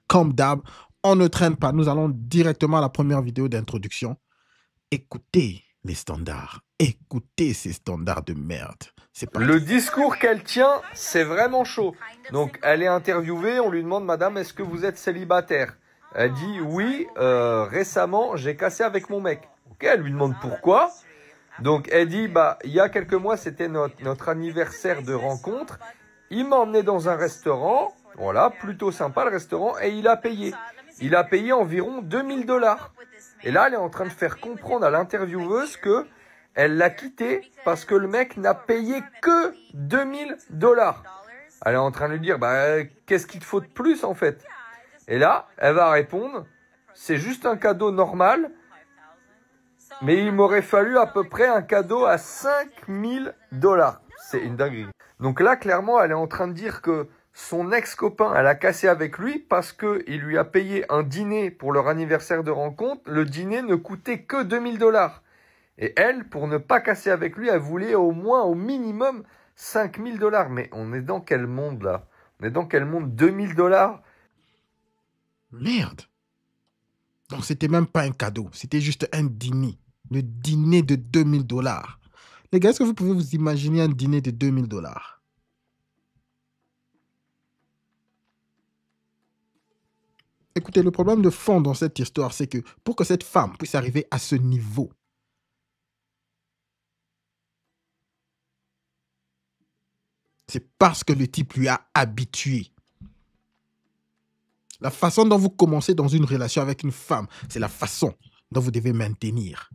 Comme d'hab, on ne traîne pas. Nous allons directement à la première vidéo d'introduction. Écoutez les standards. Écoutez ces standards de merde. C'est parti. Le discours qu'elle tient, c'est vraiment chaud. Donc, elle est interviewée, on lui demande, madame, est-ce que vous êtes célibataire? Elle dit, oui, récemment, j'ai cassé avec mon mec. Ok, elle lui demande pourquoi. Donc, elle dit, bah, il y a quelques mois, c'était notre anniversaire de rencontre. Il m'a emmené dans un restaurant, voilà, plutôt sympa le restaurant, et il a payé. Il a payé environ 2000 $. Et là, elle est en train de faire comprendre à l'intervieweuse que elle l'a quitté parce que le mec n'a payé que 2000 $. Elle est en train de lui dire, bah, qu'est-ce qu'il te faut de plus en fait? Et là, elle va répondre, c'est juste un cadeau normal, mais il m'aurait fallu à peu près un cadeau à 5000 $. C'est une dinguerie. Donc là, clairement, elle est en train de dire que son ex-copain, elle a cassé avec lui parce qu'il lui a payé un dîner pour leur anniversaire de rencontre. Le dîner ne coûtait que 2000 $. Et elle, pour ne pas casser avec lui, elle voulait au moins, au minimum, 5000 $. Mais on est dans quel monde, là? On est dans quel monde? 2000 $? Merde. Donc, c'était même pas un cadeau. C'était juste un dîner. Le dîner de 2000 $. Les gars, est-ce que vous pouvez vous imaginer un dîner de 2000 $? Écoutez, le problème de fond dans cette histoire, c'est que pour que cette femme puisse arriver à ce niveau, c'est parce que le type lui a habitué. La façon dont vous commencez dans une relation avec une femme, c'est la façon dont vous devez maintenir.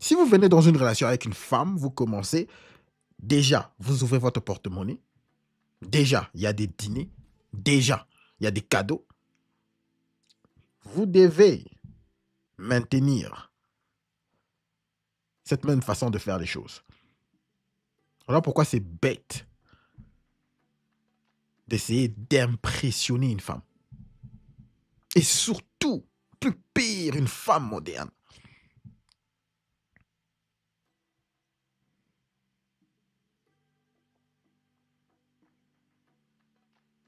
Si vous venez dans une relation avec une femme, vous commencez, déjà, vous ouvrez votre porte-monnaie. Déjà, il y a des dîners. Déjà, il y a des cadeaux. Vous devez maintenir cette même façon de faire les choses. Voilà pourquoi c'est bête d'essayer d'impressionner une femme. Et surtout, plus pire, une femme moderne.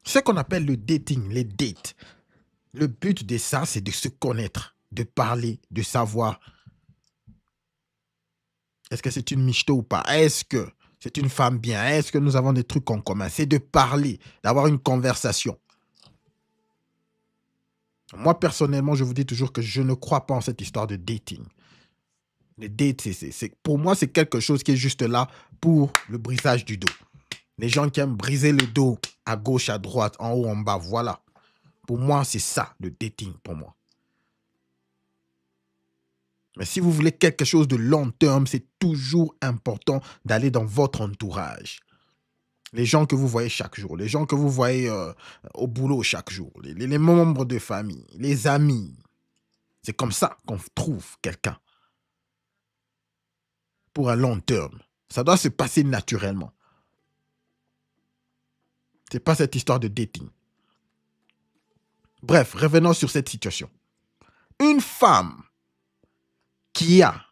Ce qu'on appelle le dating, les dates. Le but de ça, c'est de se connaître, de parler, de savoir est-ce que c'est une michto ou pas? Est-ce que c'est une femme bien? Est-ce que nous avons des trucs en commun? C'est de parler, d'avoir une conversation. Moi, personnellement, je vous dis toujours que je ne crois pas en cette histoire de dating. Le date, pour moi, c'est quelque chose qui est juste là pour le brisage du dos. Les gens qui aiment briser le dos à gauche, à droite, en haut, en bas, voilà. Pour moi, c'est ça, le dating, pour moi. Mais si vous voulez quelque chose de long terme, c'est toujours important d'aller dans votre entourage. Les gens que vous voyez chaque jour, les gens que vous voyez au boulot chaque jour, les membres de famille, les amis. C'est comme ça qu'on trouve quelqu'un pour un long terme. Ça doit se passer naturellement. C'est pas cette histoire de dating. Bref, revenons sur cette situation. Une femme qui a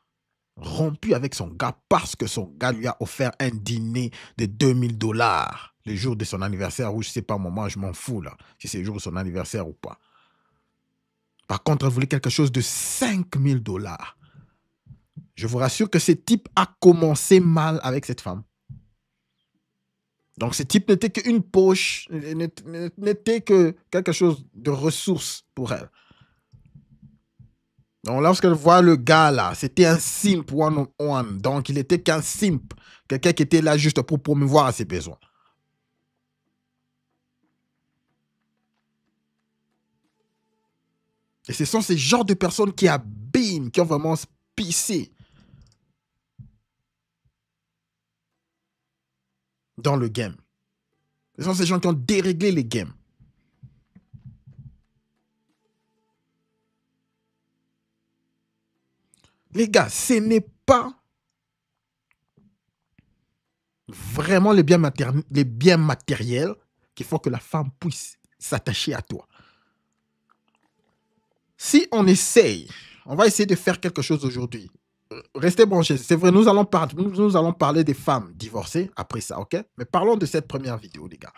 rompu avec son gars parce que son gars lui a offert un dîner de 2000 $ le jour de son anniversaire, ou je sais pas, moi je m'en fous là, si c'est le jour de son anniversaire ou pas. Par contre, elle voulait quelque chose de 5000 $. Je vous rassure que ce type a commencé mal avec cette femme. Donc ce type n'était qu'une poche, n'était que quelque chose de ressource pour elle. Donc lorsqu'elle voit le gars là, c'était un simp one-on-one. Donc il était qu'un simp. Quelqu'un qui était là juste pour promouvoir ses besoins. Et ce sont ces genres de personnes qui abîment, qui ont vraiment pissé dans le game. Ce sont ces gens qui ont déréglé les games. Les gars, ce n'est pas vraiment les biens matériels qui font que la femme puisse s'attacher à toi. Si on essaye, on va essayer de faire quelque chose aujourd'hui. Restez branchés. C'est vrai, nous allons parler des femmes divorcées après ça, ok? Mais parlons de cette première vidéo, les gars.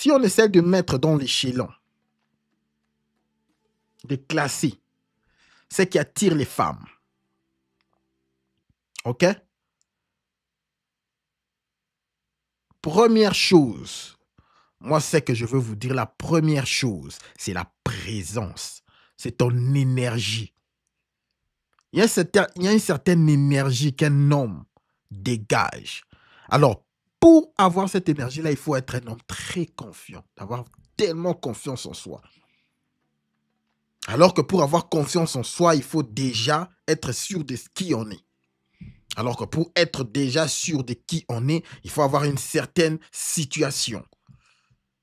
Si on essaie de mettre dans l'échelon, de classer ce qui attire les femmes, ok? Première chose, moi, c'est que je veux vous dire, la première chose, c'est la présence. C'est ton énergie. Il y a une certaine énergie qu'un homme dégage. Alors, pour avoir cette énergie-là, il faut être un homme très confiant, d'avoir tellement confiance en soi. Alors que pour avoir confiance en soi, il faut déjà être sûr de qui on est. Alors que pour être déjà sûr de qui on est, il faut avoir une certaine situation.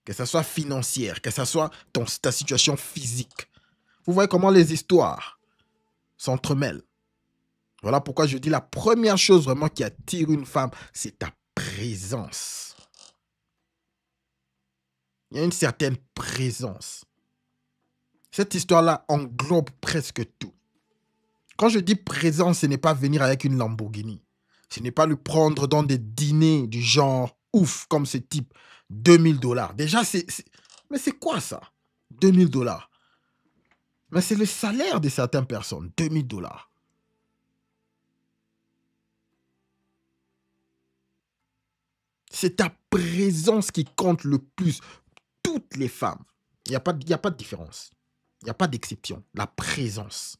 Que ce soit financière, que ce soit ta situation physique. Vous voyez comment les histoires s'entremêlent. Voilà pourquoi je dis la première chose vraiment qui attire une femme, c'est ta présence. Il y a une certaine présence. Cette histoire-là englobe presque tout. Quand je dis présence, ce n'est pas venir avec une Lamborghini. Ce n'est pas le prendre dans des dîners du genre ouf, comme ce type, 2000 $. Déjà, mais c'est quoi ça? 2000 $. Mais c'est le salaire de certaines personnes, 2000 $. C'est ta présence qui compte le plus. Toutes les femmes. Il n'y a pas de différence. Il n'y a pas d'exception. La présence.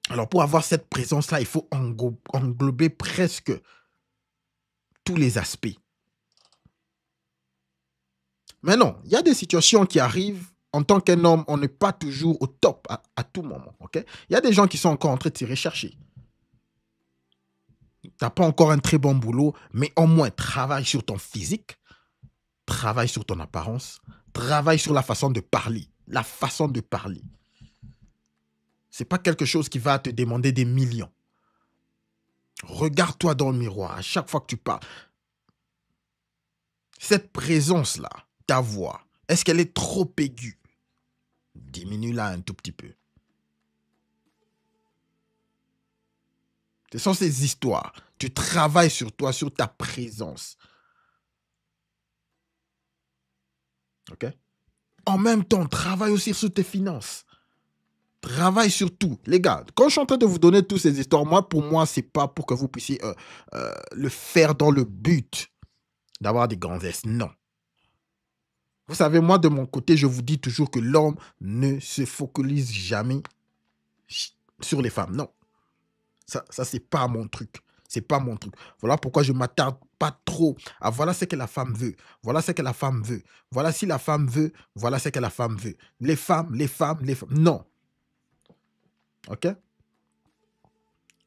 Alors, pour avoir cette présence-là, il faut englober presque tous les aspects. Mais non, il y a des situations qui arrivent. En tant qu'un homme, on n'est pas toujours au top à tout moment. Okay? Il y a des gens qui sont encore en train de se rechercher. Tu n'as pas encore un très bon boulot, mais au moins travaille sur ton physique, travaille sur ton apparence, travaille sur la façon de parler. La façon de parler. Ce n'est pas quelque chose qui va te demander des millions. Regarde-toi dans le miroir à chaque fois que tu parles. Cette présence-là, ta voix, est-ce qu'elle est trop aiguë? Diminue-la un tout petit peu. Ce sont ces histoires. Tu travailles sur toi, sur ta présence. Ok? En même temps, travaille aussi sur tes finances. Travaille sur tout. Les gars, quand je suis en train de vous donner toutes ces histoires, pour moi, ce n'est pas pour que vous puissiez le faire dans le but d'avoir des grandesses. Non. Vous savez, moi, de mon côté, je vous dis toujours que l'homme ne se focalise jamais sur les femmes. Non. Ça c'est pas mon truc. C'est pas mon truc. Voilà pourquoi je ne m'attarde pas trop à voilà ce que la femme veut. Voilà ce que la femme veut. Voilà si la femme veut. Voilà ce que la femme veut. Les femmes. Non. Ok?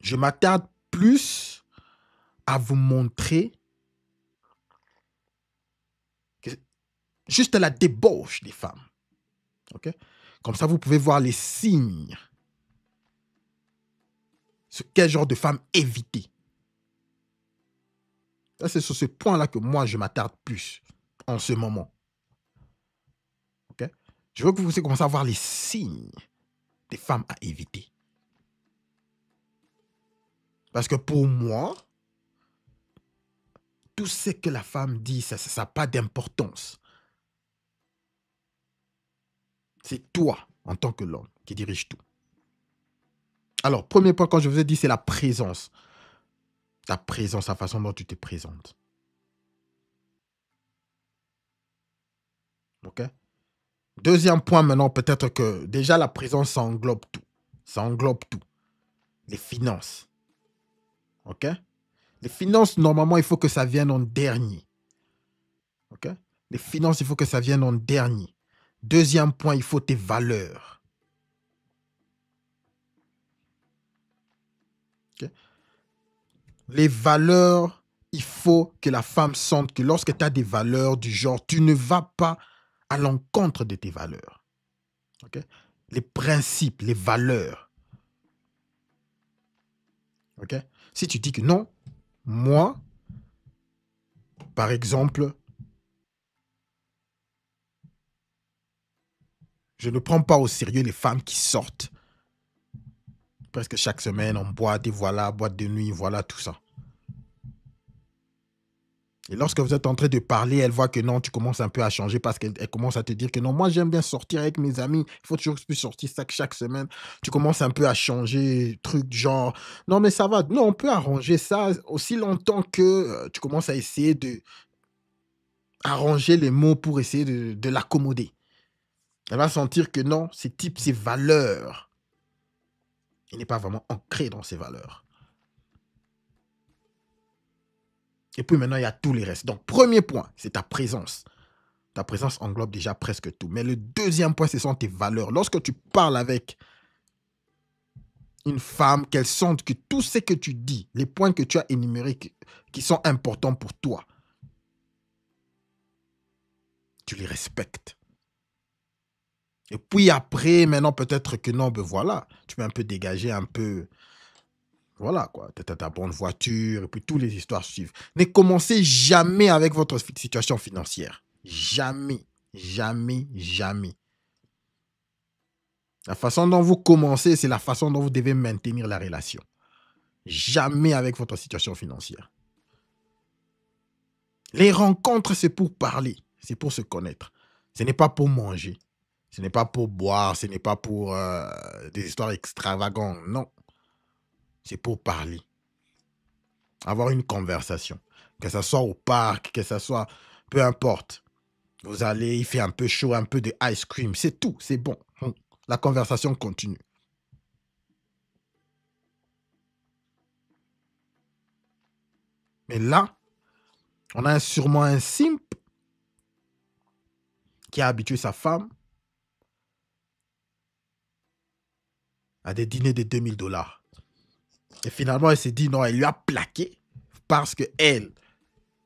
Je m'attarde plus à vous montrer que juste la débauche des femmes. Ok? Comme ça, vous pouvez voir les signes. Sur quel genre de femme éviter. C'est sur ce point-là que moi, je m'attarde plus en ce moment. Ok? Je veux que vous commenciez à voir les signes des femmes à éviter. Parce que pour moi, tout ce que la femme dit, ça n'a pas d'importance. C'est toi, en tant que l'homme, qui dirige tout. Alors, premier point, quand je vous ai dit, c'est la présence. Ta présence, la façon dont tu te présentes. Ok? Deuxième point maintenant, peut-être que déjà la présence, ça englobe tout. Ça englobe tout. Les finances. Ok? Les finances, normalement, il faut que ça vienne en dernier. Ok? Les finances, il faut que ça vienne en dernier. Deuxième point, il faut tes valeurs. Okay? Les valeurs, il faut que la femme sente que lorsque tu as des valeurs du genre, tu ne vas pas à l'encontre de tes valeurs. Okay? Les principes, les valeurs. Okay? Si tu dis que non, moi, par exemple, je ne prends pas au sérieux les femmes qui sortent presque chaque semaine en boîte, et voilà, boîte de nuit, voilà tout ça. Et lorsque vous êtes en train de parler, elle voit que non, tu commences un peu à changer parce qu'elle commence à te dire que non, moi j'aime bien sortir avec mes amis, il faut toujours que je puisse sortir chaque semaine. Tu commences un peu à changer, truc genre, non mais ça va, non, on peut arranger ça aussi longtemps que tu commences à essayer de arranger les mots pour essayer de l'accommoder. Elle va sentir que non, ces types, ces valeurs, il n'est pas vraiment ancré dans ses valeurs. Et puis maintenant, il y a tous les restes. Donc, premier point, c'est ta présence. Ta présence englobe déjà presque tout. Mais le deuxième point, ce sont tes valeurs. Lorsque tu parles avec une femme, qu'elle sente que tout ce que tu dis, les points que tu as énumérés qui sont importants pour toi, tu les respectes. Et puis après, maintenant, peut-être que non, ben voilà, tu peux un peu dégager un peu. Voilà, quoi. Tu as ta bonne voiture, et puis toutes les histoires suivent. Ne commencez jamais avec votre situation financière. Jamais, jamais, jamais. La façon dont vous commencez, c'est la façon dont vous devez maintenir la relation. Jamais avec votre situation financière. Les rencontres, c'est pour parler, c'est pour se connaître. Ce n'est pas pour manger, ce n'est pas pour boire, ce n'est pas pour des histoires extravagantes. Non, c'est pour parler. Avoir une conversation. Que ce soit au parc, que ce soit... Peu importe. Vous allez, il fait un peu chaud, un peu de ice cream. C'est tout, c'est bon. La conversation continue. Mais là, on a sûrement un simp qui a habitué sa femme à des dîners de 2000 dollars. Et finalement, elle s'est dit non, elle lui a plaqué parce que elle,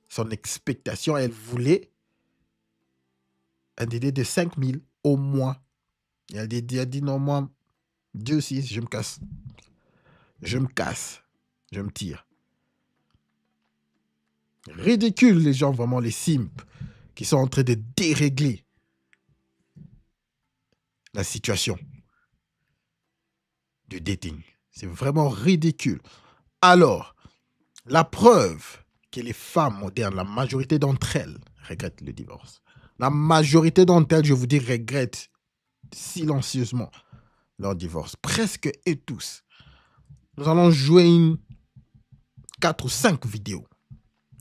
son expectation, elle voulait un dîner de 5000 au moins. Et elle a dit non, moi, Dieu sait, je me casse. Je me casse. Je me tire. Ridicule, les gens, vraiment, les simps qui sont en train de dérégler la situation du dating. C'est vraiment ridicule. Alors, la preuve que les femmes modernes, la majorité d'entre elles, regrettent le divorce. La majorité d'entre elles, je vous dis, regrettent silencieusement leur divorce. Presque et tous. Nous allons jouer 4 ou 5 vidéos.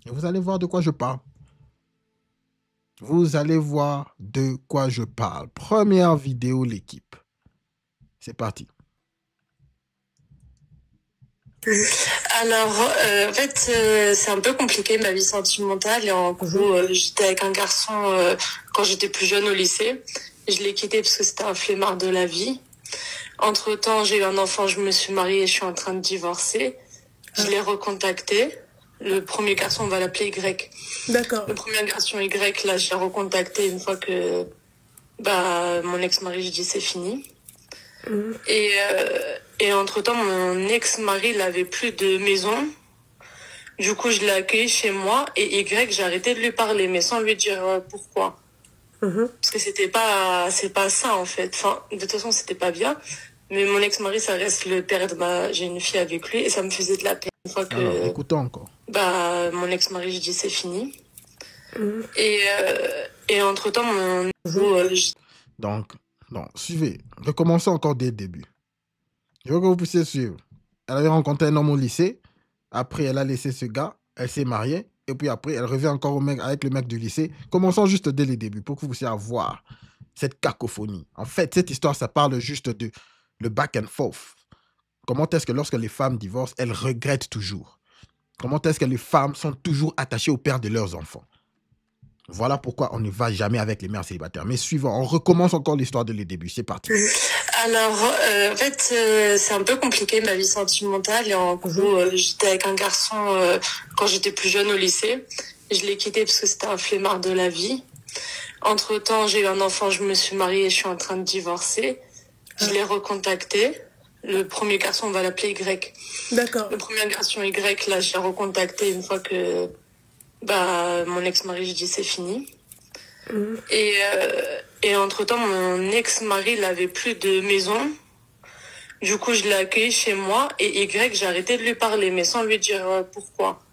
Et vous allez voir de quoi je parle. Vous allez voir de quoi je parle. Première vidéo, l'équipe. C'est parti. Alors, en fait, c'est un peu compliqué ma vie sentimentale. Et en gros, j'étais avec un garçon quand j'étais plus jeune au lycée. Je l'ai quitté parce que c'était un flemmard de la vie. Entre-temps, j'ai eu un enfant, je me suis mariée et je suis en train de divorcer. Je l'ai recontacté. Le premier garçon, on va l'appeler Y. D'accord. Le premier garçon Y, là, je l'ai recontacté une fois que mon ex-mari, je dis c'est fini. Et entre-temps, mon ex-mari, il avait plus de maison. Du coup, je l'ai accueilli chez moi. Et Y, j'ai arrêté de lui parler, mais sans lui dire pourquoi. Parce que c'est pas ça, en fait. Enfin, de toute façon, c'était pas bien. Mais mon ex-mari, ça reste le père de j'ai une fille avec lui. Et ça me faisait de la peine. Une fois que... Alors, écoutons encore. mon ex-mari, je dis c'est fini. Et entre-temps, mon... Donc, non, suivez. Recommençons encore dès le début. Je veux que vous puissiez suivre. Elle avait rencontré un homme au lycée. Après, elle a laissé ce gars. Elle s'est mariée. Et puis après, elle revient encore avec le mec du lycée. Commençons juste dès le début pour que vous puissiez avoir cette cacophonie. En fait, cette histoire, ça parle juste de le back and forth. Comment est-ce que lorsque les femmes divorcent, elles regrettent toujours? Comment est-ce que les femmes sont toujours attachées au père de leurs enfants? Voilà pourquoi on ne va jamais avec les mères célibataires. Mais suivant, on recommence encore l'histoire de le début. C'est parti. Alors, en fait, c'est un peu compliqué ma vie sentimentale. Et en gros, j'étais avec un garçon quand j'étais plus jeune au lycée. Je l'ai quitté parce que c'était un flemmard de la vie. Entre-temps, j'ai eu un enfant, je me suis mariée et je suis en train de divorcer. Je l'ai recontacté. Le premier garçon, on va l'appeler Y. D'accord. Le premier garçon Y, là, je l'ai recontacté une fois que mon ex-mari, je dis c'est fini. Et entre-temps, mon ex-mari, il avait plus de maison. Du coup, je l'ai accueilli chez moi. Et Y, j'ai arrêté de lui parler, mais sans lui dire pourquoi.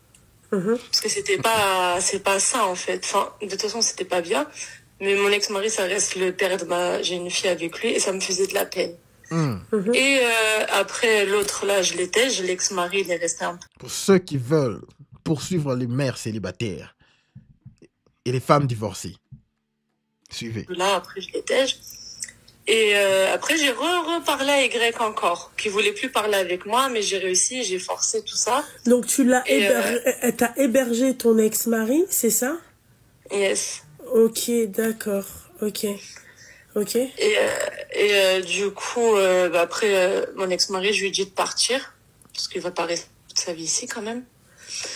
Parce que c'est pas ça, en fait. Enfin, de toute façon, c'était pas bien. Mais mon ex-mari, ça reste le père de j'ai une fille avec lui et ça me faisait de la peine. Et après, l'autre, là, je l'étais. L'ex-mari, il est resté un peu. Pour ceux qui veulent poursuivre les mères célibataires et les femmes divorcées, suivez. Là, après, je l'étais. Et après, j'ai reparlé à Y encore, qui voulait plus parler avec moi, mais j'ai réussi, j'ai forcé tout ça. Donc, t'as hébergé ton ex-mari, c'est ça? Yes. Ok, d'accord. Ok. Et du coup, après, mon ex-mari, je lui ai dit de partir, parce qu'il va pas rester toute sa vie ici quand même.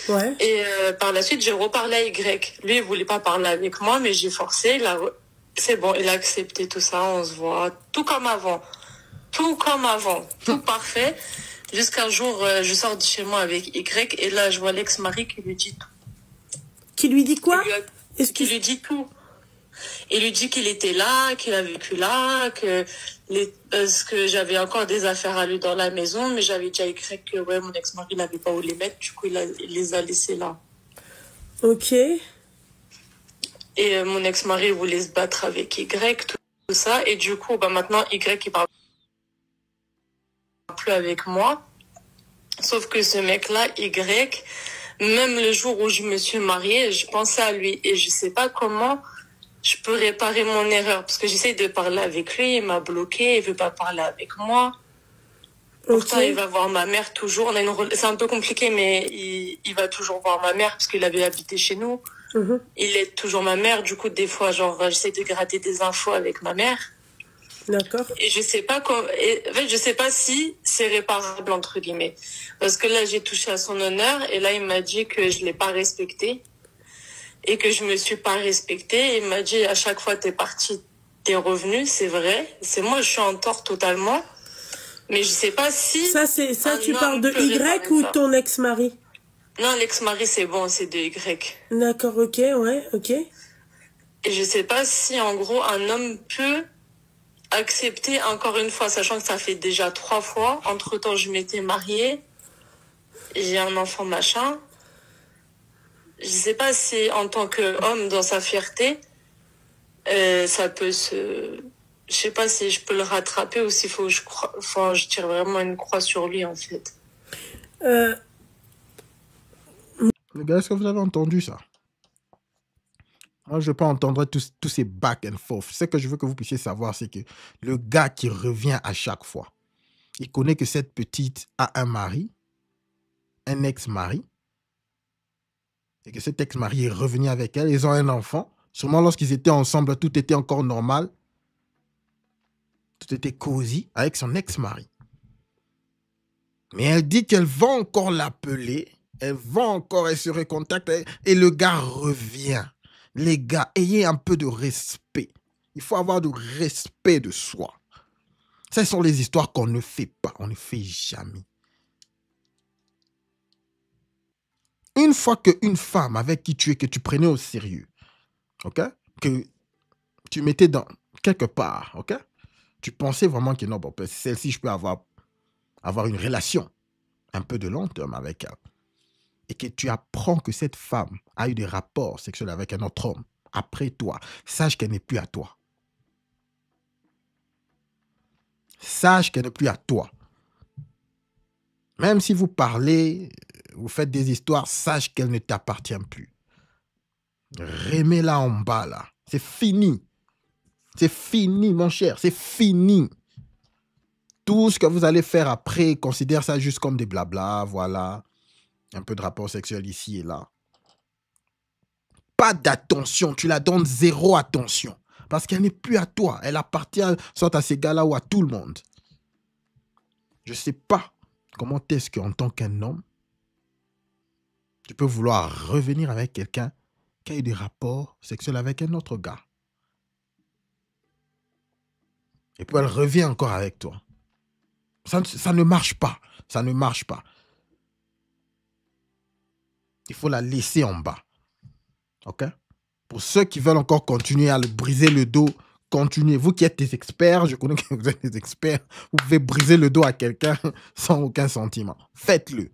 Ouais. Et par la suite, j'ai reparlé à Y. Lui, il voulait pas parler avec moi, mais j'ai forcé. C'est bon, il a accepté tout ça, on se voit, tout comme avant. Tout parfait. Jusqu'un jour, je sors de chez moi avec Y, et là, je vois l'ex-mari qui lui dit tout. Qui lui dit quoi? Qui lui dit tout. Il lui dit qu'il était là, qu'il a vécu là, parce que j'avais encore des affaires à lui dans la maison, mais j'avais dit à Y que ouais, mon ex-mari n'avait pas où les mettre, du coup il les a laissés là. Ok. Et mon ex-mari voulait se battre avec Y, tout ça, et du coup maintenant Y il parle plus avec moi. Sauf que ce mec-là, Y, même le jour où je me suis mariée, je pensais à lui et je sais pas comment je peux réparer mon erreur, parce que j'essaie de parler avec lui, il m'a bloqué, il veut pas parler avec moi. Pourtant, il va voir ma mère toujours. C'est un peu compliqué, mais il va toujours voir ma mère parce qu'il avait habité chez nous. Il aide toujours ma mère. Du coup, des fois, j'essaie de gratter des infos avec ma mère. D'accord. Et je sais pas en fait, je sais pas si c'est réparable, entre guillemets. Parce que là, j'ai touché à son honneur et là, il m'a dit que je l'ai pas respecté. Et que je me suis pas respectée. Il m'a dit, à chaque fois, t'es partie, t'es revenue, c'est vrai. C'est moi, je suis en tort totalement. Mais je sais pas si... Ça, tu parles de Y ou ton ex-mari? Non, l'ex-mari, c'est bon, c'est de Y. D'accord, ok, ouais, ok. Et je sais pas si, en gros, un homme peut accepter, encore une fois, sachant que ça fait déjà 3 fois. Entre-temps, je m'étais mariée. J'ai un enfant, machin. Je sais pas si en tant qu'homme dans sa fierté, ça peut se... Je sais pas si je peux le rattraper ou s'il faut que je tire vraiment une croix sur lui, en fait. Les gars, est-ce que vous avez entendu ça? Moi, je ne veux pas entendre tous ces back and forth. Ce que je veux que vous puissiez savoir, c'est que le gars qui revient à chaque fois, il connaît que cette petite a un mari, un ex-mari, et que cet ex-mari est revenu avec elle, ils ont un enfant. Sûrement lorsqu'ils étaient ensemble, tout était encore normal. Tout était cosy avec son ex-mari. Mais elle dit qu'elle va encore l'appeler, elle va encore, elle se recontacte, et le gars revient. Les gars, ayez un peu de respect. Il faut avoir du respect de soi. Ce sont les histoires qu'on ne fait pas, on ne fait jamais. Une fois qu'une femme avec qui tu es, que tu prenais au sérieux, ok, que tu mettais dans quelque part, ok, tu pensais vraiment que non, bon, celle-ci, je peux avoir une relation un peu de long terme avec elle, et que tu apprends que cette femme a eu des rapports sexuels avec un autre homme après toi, sache qu'elle n'est plus à toi. Sache qu'elle n'est plus à toi. Même si vous parlez, vous faites des histoires, sache qu'elle ne t'appartient plus. Remets-la en bas, là. C'est fini. C'est fini, mon cher. C'est fini. Tout ce que vous allez faire après, considère ça juste comme des blabla, voilà. Un peu de rapport sexuel ici et là. Pas d'attention. Tu la donnes 0 attention. Parce qu'elle n'est plus à toi. Elle appartient soit à ces gars-là ou à tout le monde. Je ne sais pas comment est-ce qu'en tant qu'un homme, tu peux vouloir revenir avec quelqu'un qui a eu des rapports sexuels avec un autre gars. Et puis elle revient encore avec toi. Ça ne marche pas. Ça ne marche pas. Il faut la laisser en bas. OK? Pour ceux qui veulent encore continuer à le briser le dos, continuez. Vous qui êtes des experts, je connais que vous êtes des experts, vous pouvez briser le dos à quelqu'un sans aucun sentiment. Faites-le.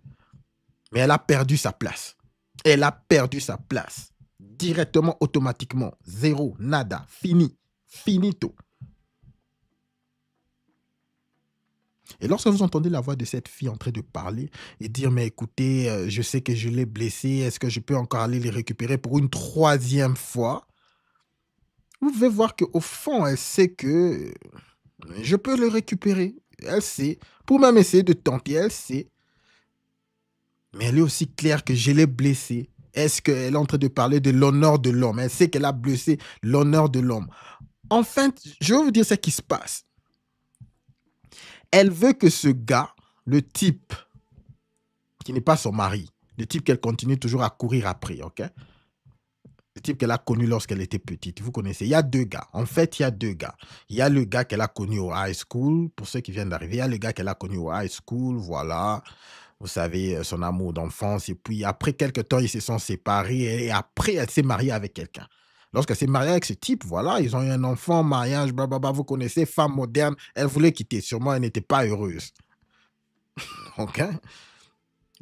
Mais elle a perdu sa place. Elle a perdu sa place. Directement, automatiquement. Zéro, nada, fini. Finito. Et lorsque vous entendez la voix de cette fille en train de parler et dire, mais écoutez, je sais que je l'ai blessé, est-ce que je peux encore aller les récupérer pour une troisième fois? Vous pouvez voir qu'au fond, elle sait que je peux le récupérer. Elle sait. Pour même essayer de tenter, elle sait. Mais elle est aussi claire que je l'ai blessée. Est-ce qu'elle est en train de parler de l'honneur de l'homme? Elle sait qu'elle a blessé l'honneur de l'homme. Enfin, je vais vous dire ce qui se passe. Elle veut que ce gars, le type qui n'est pas son mari, le type qu'elle continue toujours à courir après, ok? Le type qu'elle a connu lorsqu'elle était petite. Vous connaissez, il y a deux gars. En fait, il y a deux gars. Il y a le gars qu'elle a connu au high school, pour ceux qui viennent d'arriver. Il y a le gars qu'elle a connu au high school, voilà. Vous savez, son amour d'enfance. Et puis, après quelques temps, ils se sont séparés. Et après, elle s'est mariée avec quelqu'un. Lorsqu'elle s'est mariée avec ce type, voilà, ils ont eu un enfant, mariage, blablabla. Vous connaissez, femme moderne. Elle voulait quitter. Sûrement, elle n'était pas heureuse. OK?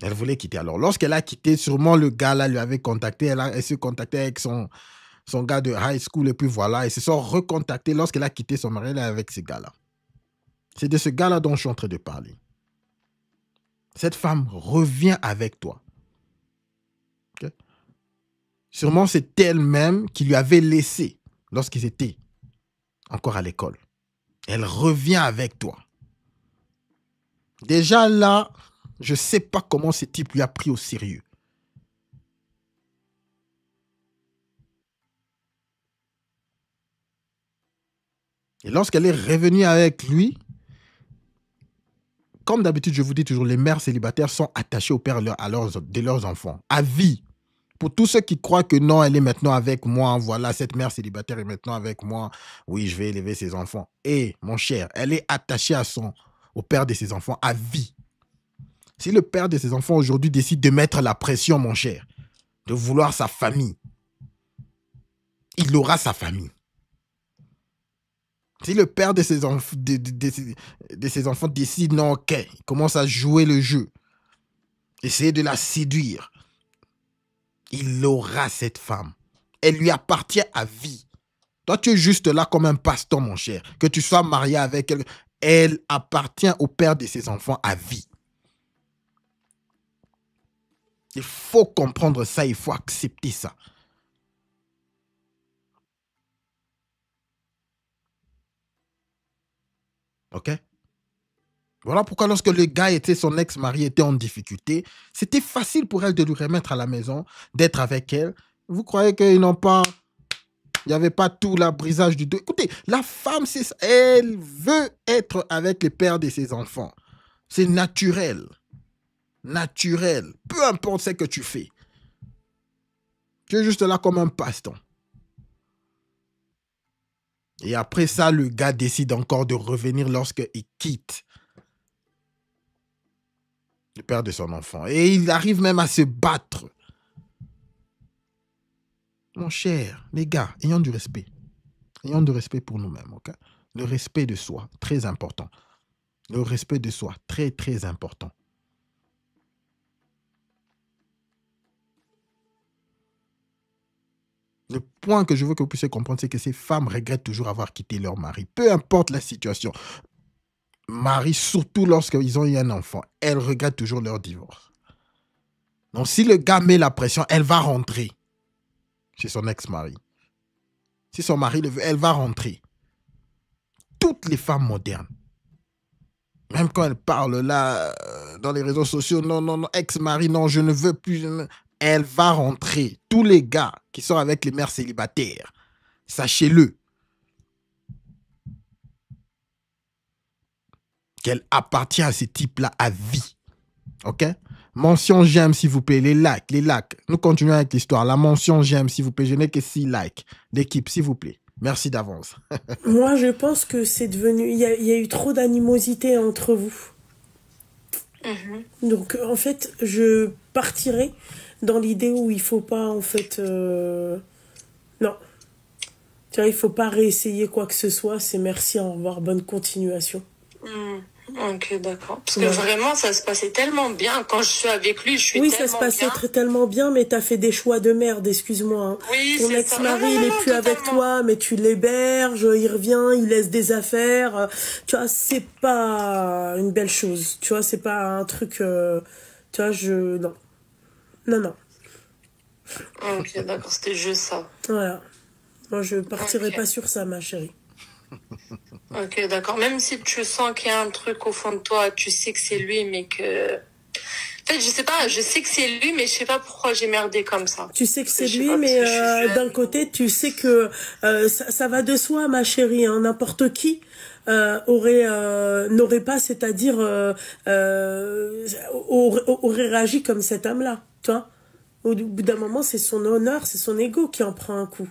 Elle voulait quitter. Alors, lorsqu'elle a quitté, sûrement le gars là lui avait contacté. Elle s'est contactée avec son gars de high school. Et puis voilà, ils se sont recontactés lorsqu'elle a quitté son mari là, avec ce gars-là. C'est de ce gars-là dont je suis en train de parler. Cette femme revient avec toi. Okay? Sûrement, c'est elle-même qui lui avait laissé lorsqu'ils étaient encore à l'école. Elle revient avec toi. Déjà là, je ne sais pas comment ce type lui a pris au sérieux. Et lorsqu'elle est revenue avec lui, comme d'habitude, je vous dis toujours, les mères célibataires sont attachées au père de leurs enfants, à vie. Pour tous ceux qui croient que non, elle est maintenant avec moi, voilà, cette mère célibataire est maintenant avec moi, oui, je vais élever ses enfants. Et, mon cher, elle est attachée au père de ses enfants à vie. Si le père de ses enfants aujourd'hui décide de mettre la pression, mon cher, de vouloir sa famille, il aura sa famille. Si le père de ses enfants décide, non, ok, il commence à jouer le jeu, essayer de la séduire, il aura cette femme. Elle lui appartient à vie. Toi, tu es juste là comme un pasteur, mon cher. Que tu sois marié avec elle, elle appartient au père de ses enfants à vie. Il faut comprendre ça, il faut accepter ça. Ok? Voilà pourquoi lorsque le gars son ex-mari était en difficulté, c'était facile pour elle de lui remettre à la maison, d'être avec elle. Vous croyez qu'ils n'ont pas... Il n'y avait pas tout la brisage du dos. Écoutez, la femme, c'est ça. Elle veut être avec les pères de ses enfants. C'est naturel. Naturel. Peu importe ce que tu fais. Tu es juste là comme un passe-temps. Et après ça, le gars décide encore de revenir lorsqu'il quitte le père de son enfant. Et il arrive même à se battre. Mon cher, les gars, ayons du respect. Ayons du respect pour nous-mêmes, ok? Le respect de soi, très important. Le respect de soi, très, très important. Le point que je veux que vous puissiez comprendre, c'est que ces femmes regrettent toujours avoir quitté leur mari. Peu importe la situation. Mari, surtout lorsqu'ils ont eu un enfant, elles regrettent toujours leur divorce. Donc, si le gars met la pression, elle va rentrer chez son ex-mari. Si son mari le veut, elle va rentrer. Toutes les femmes modernes, même quand elles parlent là, dans les réseaux sociaux, non, non, non, ex-mari, non, je ne veux plus. Elle va rentrer. Tous les gars qui sont avec les mères célibataires, sachez-le, qu'elle appartient à ce type-là à vie. OK? Mention j'aime, s'il vous plaît. Les likes, les likes. Nous continuons avec l'histoire. La mention j'aime, s'il vous plaît. Je n'ai que 6 likes. L'équipe, s'il vous plaît. Merci d'avance. Moi, je pense que c'est devenu... Il y a eu trop d'animosité entre vous. Donc, en fait, je partirai dans l'idée où il faut pas, en fait... Non. Tu vois, il faut pas réessayer quoi que ce soit. C'est merci, au revoir, bonne continuation. Ok, d'accord. Parce que Ouais. vraiment, ça se passait tellement bien. Quand je suis avec lui, je suis Oui, ça se tellement passait bien. tellement bien, mais t'as fait des choix de merde, excuse-moi, hein. Oui, Ton c'est ça. Non, ex-mari, non, il est non, non, plus avec totalement. toi, mais tu l'héberges, il revient, il laisse des affaires. Tu vois, c'est pas une belle chose. Tu vois, c'est pas un truc. Tu vois, non. Non, non. Ok, d'accord, c'était juste ça. Voilà. Moi, je partirai Ok. pas sur ça, ma chérie. Ok, d'accord. Même si tu sens qu'il y a un truc au fond de toi, tu sais que c'est lui, mais que... En fait, je sais pas, je sais que c'est lui, mais je sais pas pourquoi j'ai merdé comme ça. Tu sais que c'est Je sais lui, pas, parce mais que je suis jeune. d'un côté, tu sais que ça va de soi, ma chérie. Hein. N'importe qui n'aurait pas, c'est-à-dire aurait réagi comme cet homme-là. Tu vois, au bout d'un moment, c'est son honneur, c'est son ego qui en prend un coup.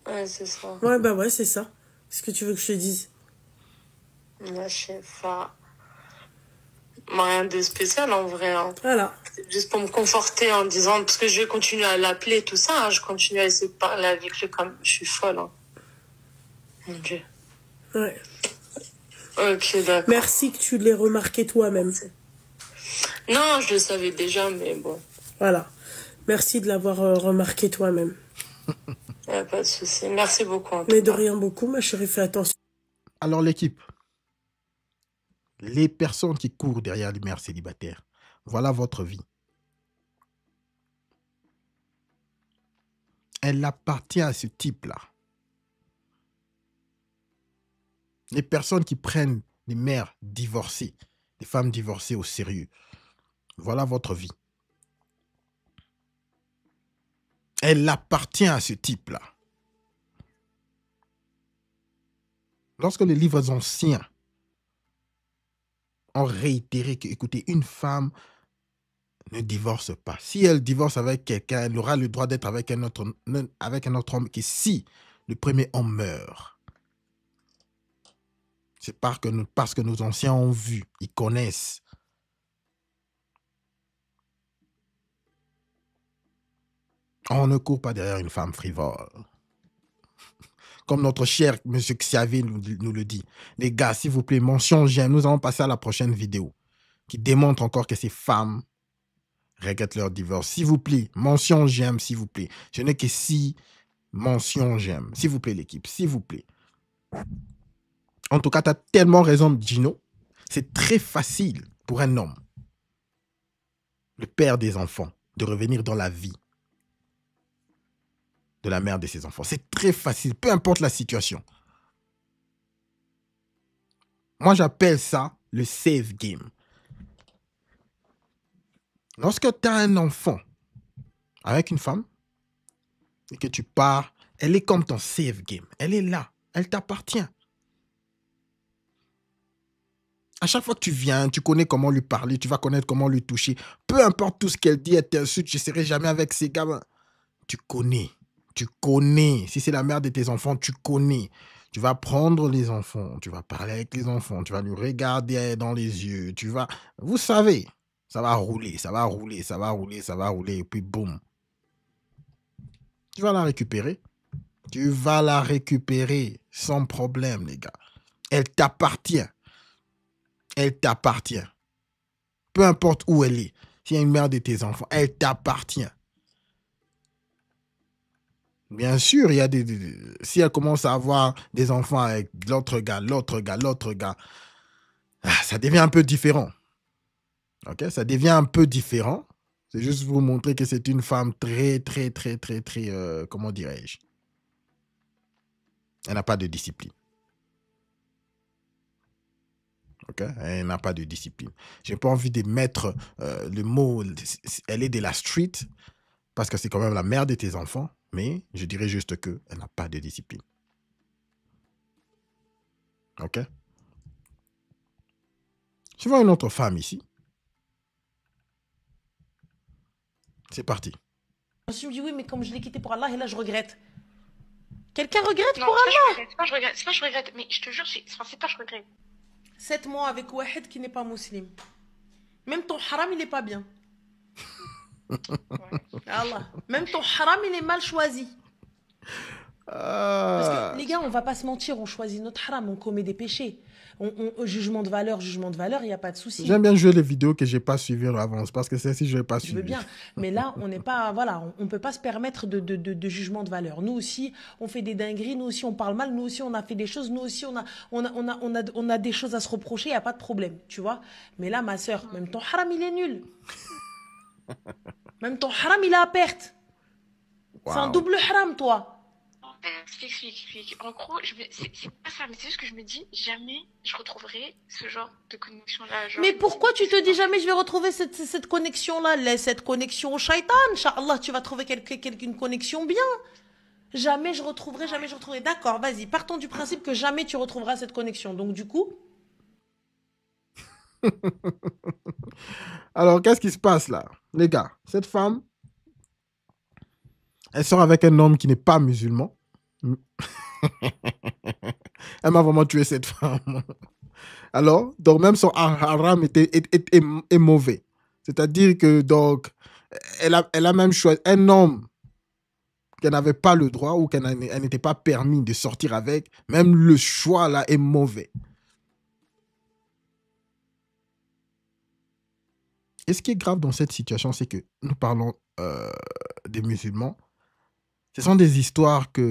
Ouais, c'est ça. Ouais, bah ouais, c'est ça. Qu'est-ce que tu veux que je te dise? Moi, je sais pas. Rien de spécial, en vrai. Hein. Voilà. C'est juste pour me conforter en disant... Parce que je vais continuer à l'appeler, tout ça. Hein. Je continue à essayer de parler avec lui comme... Je suis folle. Hein. Mon Dieu. Ouais. Ok, d'accord. Merci que tu l'aies remarqué toi-même. Non, je le savais déjà, mais bon. Voilà. Merci de l'avoir remarqué toi-même. Y a pas de souci. Merci beaucoup. En Mais tout de cas. rien beaucoup, ma chérie, fais attention. Alors l'équipe, les personnes qui courent derrière les mères célibataires, voilà votre vie. Elle appartient à ce type-là. Les personnes qui prennent les mères divorcées, les femmes divorcées au sérieux, voilà votre vie. Elle appartient à ce type-là. Lorsque les livres anciens ont réitéré que, écoutez, une femme ne divorce pas. Si elle divorce avec quelqu'un, elle aura le droit d'être avec un autre homme que si le premier homme meurt. C'est parce que nos anciens ont vu, ils connaissent. On ne court pas derrière une femme frivole. Comme notre cher monsieur Xavier nous le dit. Les gars, s'il vous plaît, mention j'aime. Nous allons passer à la prochaine vidéo qui démontre encore que ces femmes regrettent leur divorce. S'il vous plaît, mention j'aime, s'il vous plaît. Je n'ai que 6 mentions j'aime. S'il vous plaît, l'équipe, s'il vous plaît. En tout cas, tu as tellement raison, Gino. C'est très facile pour un homme, le père des enfants, de revenir dans la vie de la mère de ses enfants. C'est très facile, peu importe la situation. Moi, j'appelle ça le save game. Lorsque tu as un enfant avec une femme et que tu pars, elle est comme ton save game. Elle est là, elle t'appartient. À chaque fois que tu viens, tu connais comment lui parler, tu vas connaître comment lui toucher. Peu importe tout ce qu'elle dit, elle t'insulte, je ne serai jamais avec ces gamins. Tu connais. Tu connais. Si c'est la mère de tes enfants, tu connais. Tu vas prendre les enfants, tu vas parler avec les enfants, tu vas lui regarder dans les yeux, tu vas... Vous savez, ça va rouler, ça va rouler, ça va rouler, ça va rouler, et puis boum. Tu vas la récupérer. Tu vas la récupérer sans problème, les gars. Elle t'appartient. Elle t'appartient. Peu importe où elle est. S'il y a une mère de tes enfants, elle t'appartient. Bien sûr, il y a si elle commence à avoir des enfants avec l'autre gars, ça devient un peu différent. Ok, ça devient un peu différent. C'est juste pour vous montrer que c'est une femme très, comment dirais-je? Elle n'a pas de discipline. Ok, elle n'a pas de discipline. J'ai pas envie de mettre le mot, elle est de la street, parce que c'est quand même la mère de tes enfants. Mais je dirais juste qu'elle n'a pas de discipline. Ok? Je vois une autre femme ici. C'est parti. Je me dis oui, mais comme je l'ai quitté pour Allah, et là je regrette. Quelqu'un regrette Non, pour c'est Allah? pas je regrette, c'est pas je regrette, mais je te jure, c'est pas je regrette. 7 mois avec Wahed qui n'est pas musulman. Même ton haram, il est pas bien. Allah. Même ton haram, il est mal choisi. Parce que les gars, on va pas se mentir, on choisit notre haram, on commet des péchés. Jugement de valeur, il n'y a pas de souci. J'aime bien jouer les vidéos que j'ai pas suivies en avance parce que celle-ci, je n'ai pas suivi. Je veux bien, mais là, on n'est pas, voilà, on peut pas se permettre de jugement de valeur. Nous aussi, on fait des dingueries, nous aussi, on parle mal, nous aussi, on a fait des choses, nous aussi, on a des choses à se reprocher, il n'y a pas de problème, tu vois. Mais là, ma soeur, même ton haram, il est nul. Même ton haram, il est à perte. Wow. C'est un double haram, toi. Explique. En gros, c'est pas ça, mais c'est juste que je me dis, jamais je retrouverai ce genre de connexion-là. Mais pourquoi tu te dis jamais je vais retrouver cette connexion-là, cette connexion au shaitan? Inch'Allah, tu vas trouver une connexion bien. Jamais je retrouverai. D'accord, vas-y, partons du principe que jamais tu retrouveras cette connexion. Donc du coup... Alors, qu'est-ce qui se passe là? Les gars, cette femme, elle sort avec un homme qui n'est pas musulman. Elle m'a vraiment tué, cette femme. Alors, donc même son haram est mauvais. C'est-à-dire que donc, elle a même choisi un homme qu'elle n'avait pas le droit ou qu'elle n'était pas permis de sortir avec. Même le choix là est mauvais. Et ce qui est grave dans cette situation, c'est que nous parlons des musulmans. Ce sont des histoires qui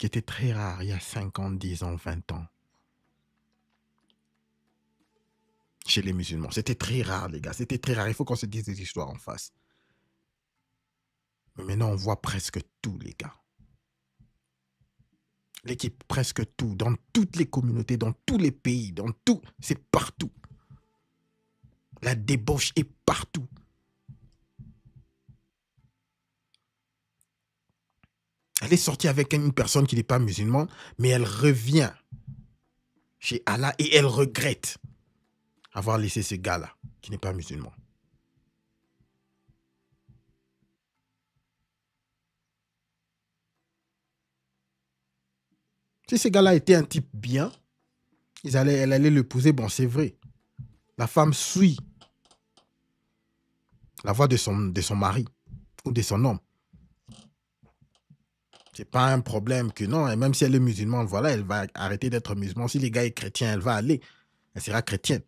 étaient très rares il y a 5 ans, 10 ans, 20 ans. Chez les musulmans. C'était très rare, les gars. C'était très rare. Il faut qu'on se dise des histoires en face. Mais maintenant, on voit presque tout, les gars. L'équipe, presque tout. Dans toutes les communautés, dans tous les pays, dans tout. C'est partout. La débauche est partout. Elle est sortie avec une personne qui n'est pas musulmane, mais elle revient chez Allah et elle regrette avoir laissé ce gars-là, qui n'est pas musulman. Si ce gars-là était un type bien, elle allait l'épouser. Bon, c'est vrai. La femme suit la voix de son mari ou de son homme. C'est pas un problème que non, et même si elle est musulmane, voilà, elle va arrêter d'être musulmane. Si le gars est chrétien, elle va aller. Elle sera chrétienne.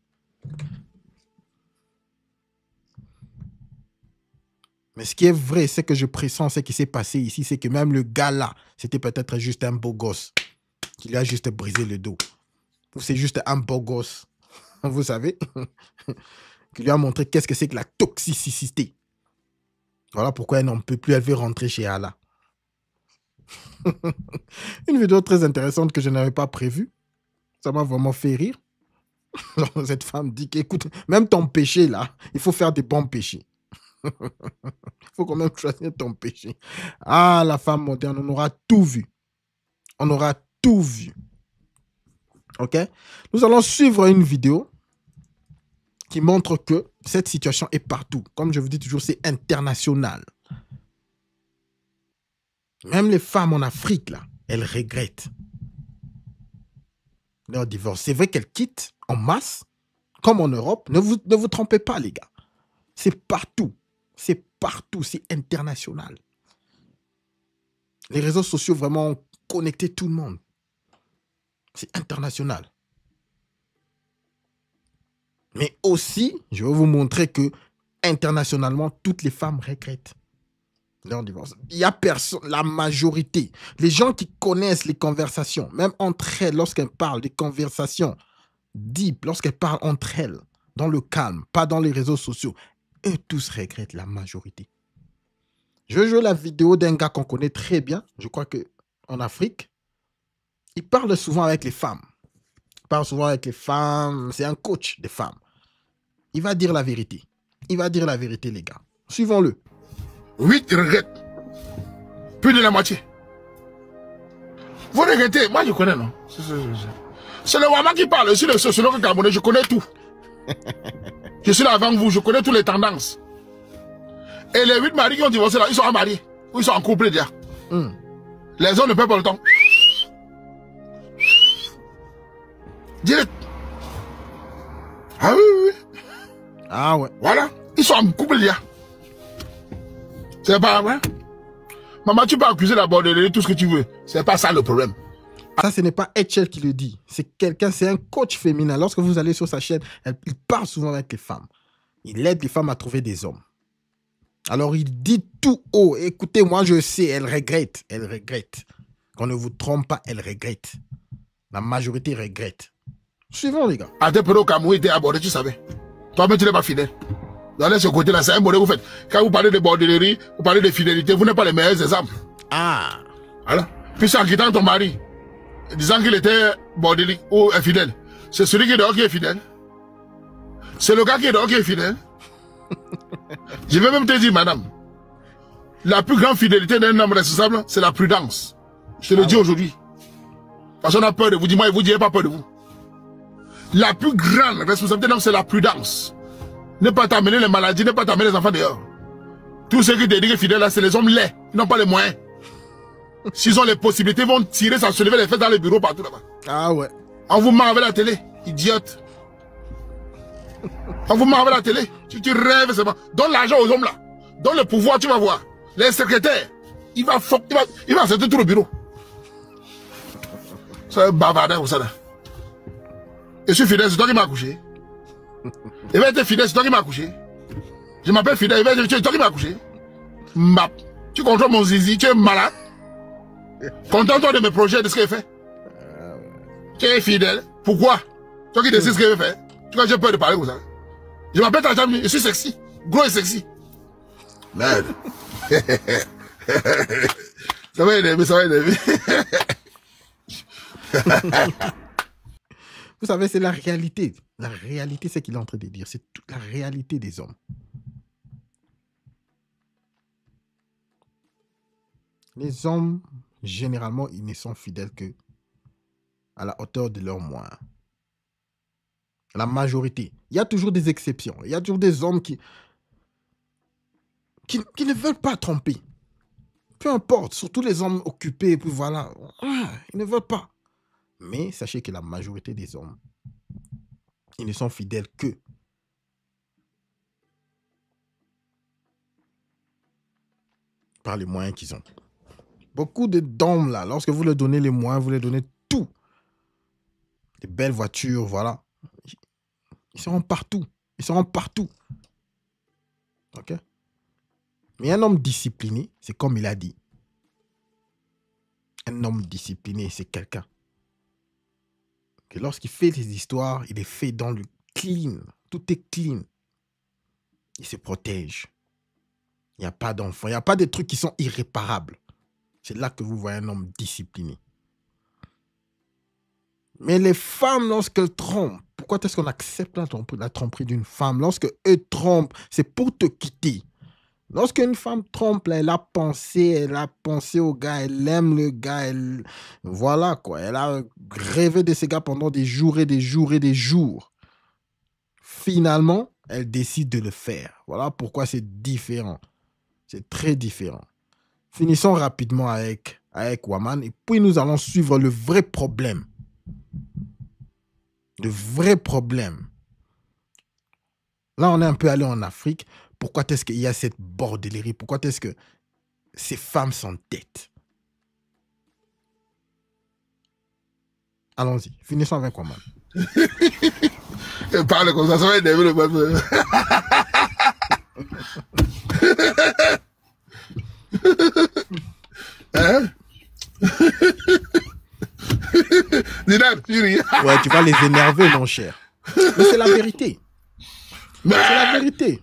Mais ce qui est vrai, c'est que je pressens ce qui s'est passé ici, c'est que même le gars là, c'était peut-être juste un beau gosse qui lui a juste brisé le dos. Ou c'est juste un beau gosse, vous savez, qui lui a montré qu'est-ce que c'est que la toxicité. Voilà pourquoi elle n'en peut plus, elle veut rentrer chez Allah. Une vidéo très intéressante que je n'avais pas prévue. Ça m'a vraiment fait rire. Cette femme dit qu'écoute, même ton péché là, il faut faire des bons péchés. Il faut quand même choisir ton péché. Ah, la femme moderne, on aura tout vu. On aura tout vu. Ok? Nous allons suivre une vidéo qui montre que cette situation est partout. Comme je vous dis toujours, c'est international. Même les femmes en Afrique, là, elles regrettent leur divorce. C'est vrai qu'elles quittent en masse, comme en Europe. Ne vous trompez pas, les gars. C'est partout. C'est partout. C'est international. Les réseaux sociaux vraiment ont connecté tout le monde. C'est international. Mais aussi, je vais vous montrer que internationalement, toutes les femmes regrettent leur divorce. Il y a personne, la majorité, les gens qui connaissent les conversations, même entre elles, lorsqu'elles parlent des conversations deep, lorsqu'elles parlent entre elles, dans le calme, pas dans les réseaux sociaux, eux tous regrettent, la majorité. Je vais jouer la vidéo d'un gars qu'on connaît très bien, je crois qu'en Afrique, il parle souvent avec les femmes. Il parle souvent avec les femmes, c'est un coach des femmes. Il va dire la vérité. Il va dire la vérité, les gars. Suivons-le. 8 regrettent. Plus de la moitié. Vous regrettez. Moi, je connais, non? C'est le Wama qui parle. Je suis le sociologue gabonais. Je connais tout. Je suis là avant vous. Je connais toutes les tendances. Et les 8 maris qui ont divorcé là, ils sont mariés. Ou ils sont en couple déjà. Les hommes ne perdent pas le temps. Direct. Ah oui, oui. Ah ouais. Voilà. Ils sont en couple déjà. C'est pas vrai. Maman, tu peux accuser la bordelée, tout ce que tu veux. C'est pas ça le problème. Ça, ce n'est pas Etchel qui le dit. C'est quelqu'un, c'est un coach féminin. Lorsque vous allez sur sa chaîne, il parle souvent avec les femmes. Il aide les femmes à trouver des hommes. Alors, il dit tout haut. Écoutez, moi, je sais, elle regrette. Elle regrette. Qu'on ne vous trompe pas, elle regrette. La majorité regrette. Suivons, les gars. À tes périodes, Cameroun était abordé, tu savais. Toi-même, tu n'es pas fidèle. Dans ce côté-là, c'est un modèle que vous faites. Quand vous parlez de bordellerie, vous parlez de fidélité, vous n'êtes pas les meilleurs exemples. Ah. Voilà. Puis en quittant ton mari, disant qu'il était bordélique ou infidèle, c'est celui qui est dehors qui est fidèle. C'est le gars qui est dehors qui est fidèle. Je vais même te dire, madame, la plus grande fidélité d'un homme responsable, c'est la prudence. Je te le dis aujourd'hui. Parce qu'on a peur de vous. Dis-moi, et vous n'avez pas peur de vous. La plus grande responsabilité d'un homme, c'est la prudence. Ne pas t'amener les maladies, ne pas t'amener les enfants dehors. Tous ceux qui te disent fidèles là, c'est les hommes laids. Ils n'ont pas les moyens. S'ils ont les possibilités, ils vont tirer, ça se lever les fesses dans les bureaux partout là-bas. Ah ouais. On vous ment avec la télé, idiote. On vous ment avec la télé. Tu rêves seulement. Donne l'argent aux hommes là. Donne le pouvoir, tu vas voir. Les secrétaires, il va accepter tout le bureau. C'est un bavardin comme ça là. Je suis fidèle, c'est toi qui m'as accouché. Il va être fidèle, c'est toi qui m'as accouché. Je m'appelle fidèle, c'est toi qui m'as accouché. Tu contrôles mon zizi, tu es malade. Contente-toi de mes projets, de ce qu'il fait. Tu es fidèle. Pourquoi? Toi qui décides ce qu'il fait. Tu vois, j'ai peur de parler comme ça. Je m'appelle Tajam, je suis sexy. Gros et sexy. Merde. Ça va énerver, ça va énerver. Vous savez, c'est la réalité. La réalité, c'est qu'il est en train de dire. C'est toute la réalité des hommes. Les hommes, généralement, ils ne sont fidèles que à la hauteur de leurs moyens. La majorité. Il y a toujours des exceptions. Il y a toujours des hommes qui ne veulent pas tromper. Peu importe, surtout les hommes occupés, puis voilà. Ils ne veulent pas. Mais sachez que la majorité des hommes, ils ne sont fidèles que par les moyens qu'ils ont. Beaucoup d'hommes là, lorsque vous leur donnez les moyens, vous leur donnez tout. Des belles voitures, voilà. Ils seront partout. Ils seront partout. Ok? Mais un homme discipliné, c'est comme il a dit. Un homme discipliné, c'est quelqu'un que lorsqu'il fait des histoires, il est fait dans le clean. Tout est clean. Il se protège. Il n'y a pas d'enfants. Il n'y a pas de trucs qui sont irréparables. C'est là que vous voyez un homme discipliné. Mais les femmes, lorsqu'elles trompent, pourquoi est-ce qu'on accepte la tromperie d'une femme? Lorsque eux trompent, c'est pour te quitter. Lorsqu'une femme trompe, elle a pensé au gars, elle aime le gars, voilà quoi. Elle a rêvé de ce gars pendant des jours et des jours et des jours. Finalement, elle décide de le faire. Voilà pourquoi c'est différent. C'est très différent. Finissons rapidement avec Waman et puis nous allons suivre le vrai problème. Le vrai problème. Là, on est un peu allé en Afrique. Pourquoi est-ce qu'il y a cette bordellerie? Pourquoi est-ce que ces femmes s'entêtent? Allons-y. Finissons avec Waman. Parle comme ça va énerver le peuple. Hein? Zidane, tu ris. Ouais, tu vas les énerver, mon cher. Mais c'est la vérité. C'est la vérité.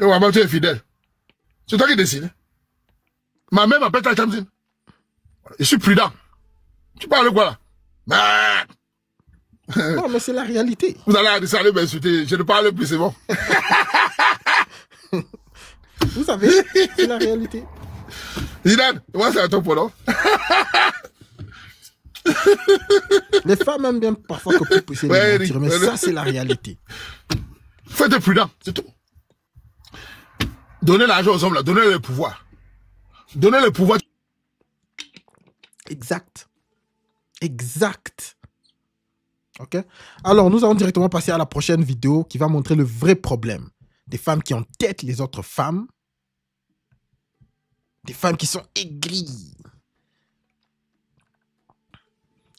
Et Waman, tu es fidèle. C'est toi qui décides. Ma mère m'appelle Tachamzine. Je suis prudent. Tu parles de quoi là? Non, mais c'est la réalité. Vous allez m'insulter. Je ne parle plus, c'est bon. Vous savez, c'est la réalité. Zidane, moi c'est un top pour non? Les femmes aiment bien parfois que vous puissiez les mentir, mais ça, c'est la réalité. Faut être prudent, c'est tout. Donnez l'argent aux hommes, là. Donnez le pouvoir. Donnez le pouvoir. Exact. Exact. Ok? Alors, nous allons directement passer à la prochaine vidéo qui va montrer le vrai problème. Des femmes qui entêtent les autres femmes. Des femmes qui sont aigries.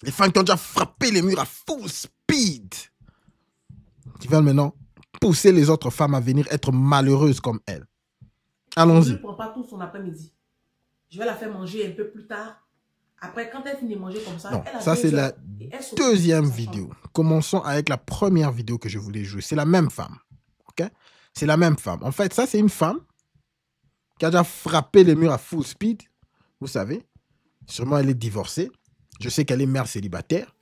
Les femmes qui ont déjà frappé les murs à full speed. Qui veulent maintenant pousser les autres femmes à venir être malheureuses comme elles. Je Allons-y. ne prends pas tout son après-midi. Je vais la faire manger un peu plus tard. Après, quand elle finit de manger comme ça, Non, elle a ça c'est 2 la heures et elle s'occupe deuxième de sa vidéo. chambre. Commençons avec la première vidéo que je voulais jouer. C'est la même femme. Ok? C'est la même femme. En fait, ça c'est une femme qui a déjà frappé les murs à full speed. Vous savez. Sûrement elle est divorcée. Je sais qu'elle est mère célibataire.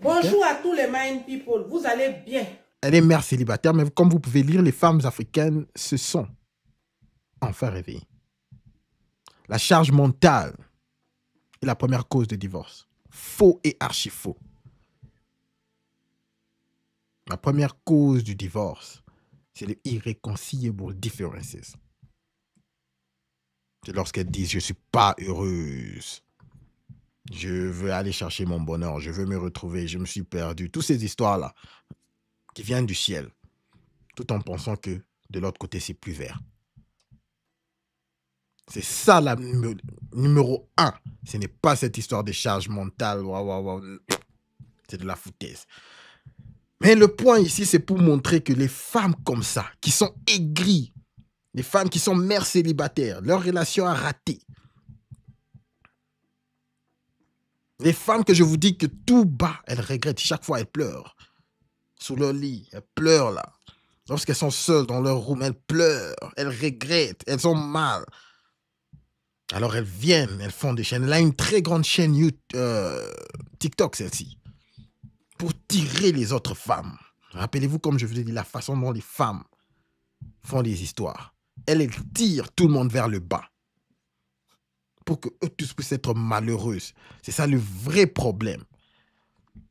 Bonjour à tous les Mind People. Vous allez bien? Elle est mère célibataire, mais comme vous pouvez lire, les femmes africaines se sont enfin réveillées. La charge mentale est la première cause de divorce. Faux et archi faux. La première cause du divorce, c'est les irreconcilable differences. C'est lorsqu'elles disent « je ne suis pas heureuse ». Je veux aller chercher mon bonheur, je veux me retrouver, je me suis perdu. Toutes ces histoires-là qui viennent du ciel, tout en pensant que de l'autre côté, c'est plus vert. C'est ça la numéro 1. Ce n'est pas cette histoire de charge mentale. C'est de la foutaise. Mais le point ici, c'est pour montrer que les femmes comme ça, qui sont aigries, les femmes qui sont mères célibataires, leur relation a raté. Les femmes que je vous dis que tout bas, elles regrettent. Chaque fois, elles pleurent. Sous leur lit, elles pleurent là. Lorsqu'elles sont seules dans leur room, elles pleurent. Elles regrettent. Elles ont mal. Alors elles viennent, elles font des chaînes. Elle a une très grande chaîne TikTok, celle-ci. Pour tirer les autres femmes. Rappelez-vous, comme je vous ai dit, la façon dont les femmes font des histoires. Elles tirent tout le monde vers le bas. Pour que eux tous puissent être malheureuses. C'est ça le vrai problème.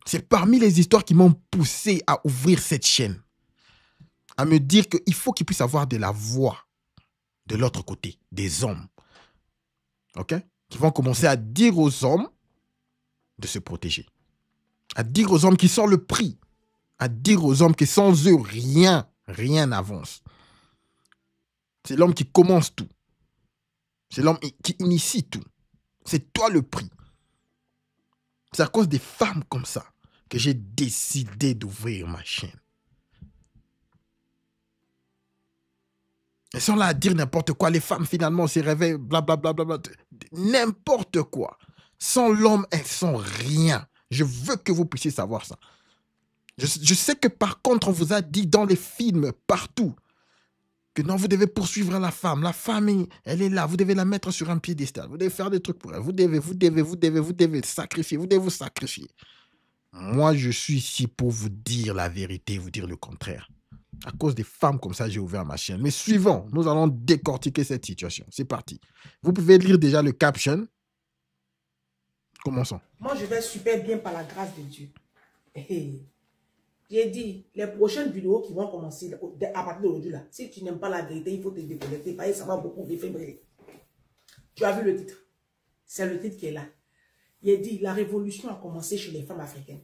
C'est parmi les histoires qui m'ont poussé à ouvrir cette chaîne. À me dire qu'il faut qu'il puisse avoir de la voix de l'autre côté, des hommes. OK? Qui vont commencer à dire aux hommes de se protéger. À dire aux hommes qui sont le prix. À dire aux hommes que sans eux, rien n'avance. C'est l'homme qui commence tout. C'est l'homme qui initie tout. C'est toi le prix. C'est à cause des femmes comme ça que j'ai décidé d'ouvrir ma chaîne. Elles sont là à dire n'importe quoi. Les femmes, finalement, se réveillent, blablabla. N'importe quoi. Sans l'homme, elles sont rien. Je veux que vous puissiez savoir ça. Je sais que par contre, on vous a dit dans les films, partout, que non, vous devez poursuivre la femme. La femme, elle est là. Vous devez la mettre sur un piédestal. Vous devez faire des trucs pour elle. Vous devez sacrifier. Vous devez vous sacrifier. Moi, je suis ici pour vous dire la vérité, vous dire le contraire. À cause des femmes comme ça, j'ai ouvert ma chaîne. Mais suivons, nous allons décortiquer cette situation. C'est parti. Vous pouvez lire déjà le caption. Commençons. Moi, je vais super bien par la grâce de Dieu. J'ai dit, les prochaines vidéos qui vont commencer à partir d'aujourd'hui, là, si tu n'aimes pas la vérité, il faut te déconnecter. Parce que ça va beaucoup défébrer. Tu as vu le titre? C'est le titre qui est là. Il a dit, la révolution a commencé chez les femmes africaines.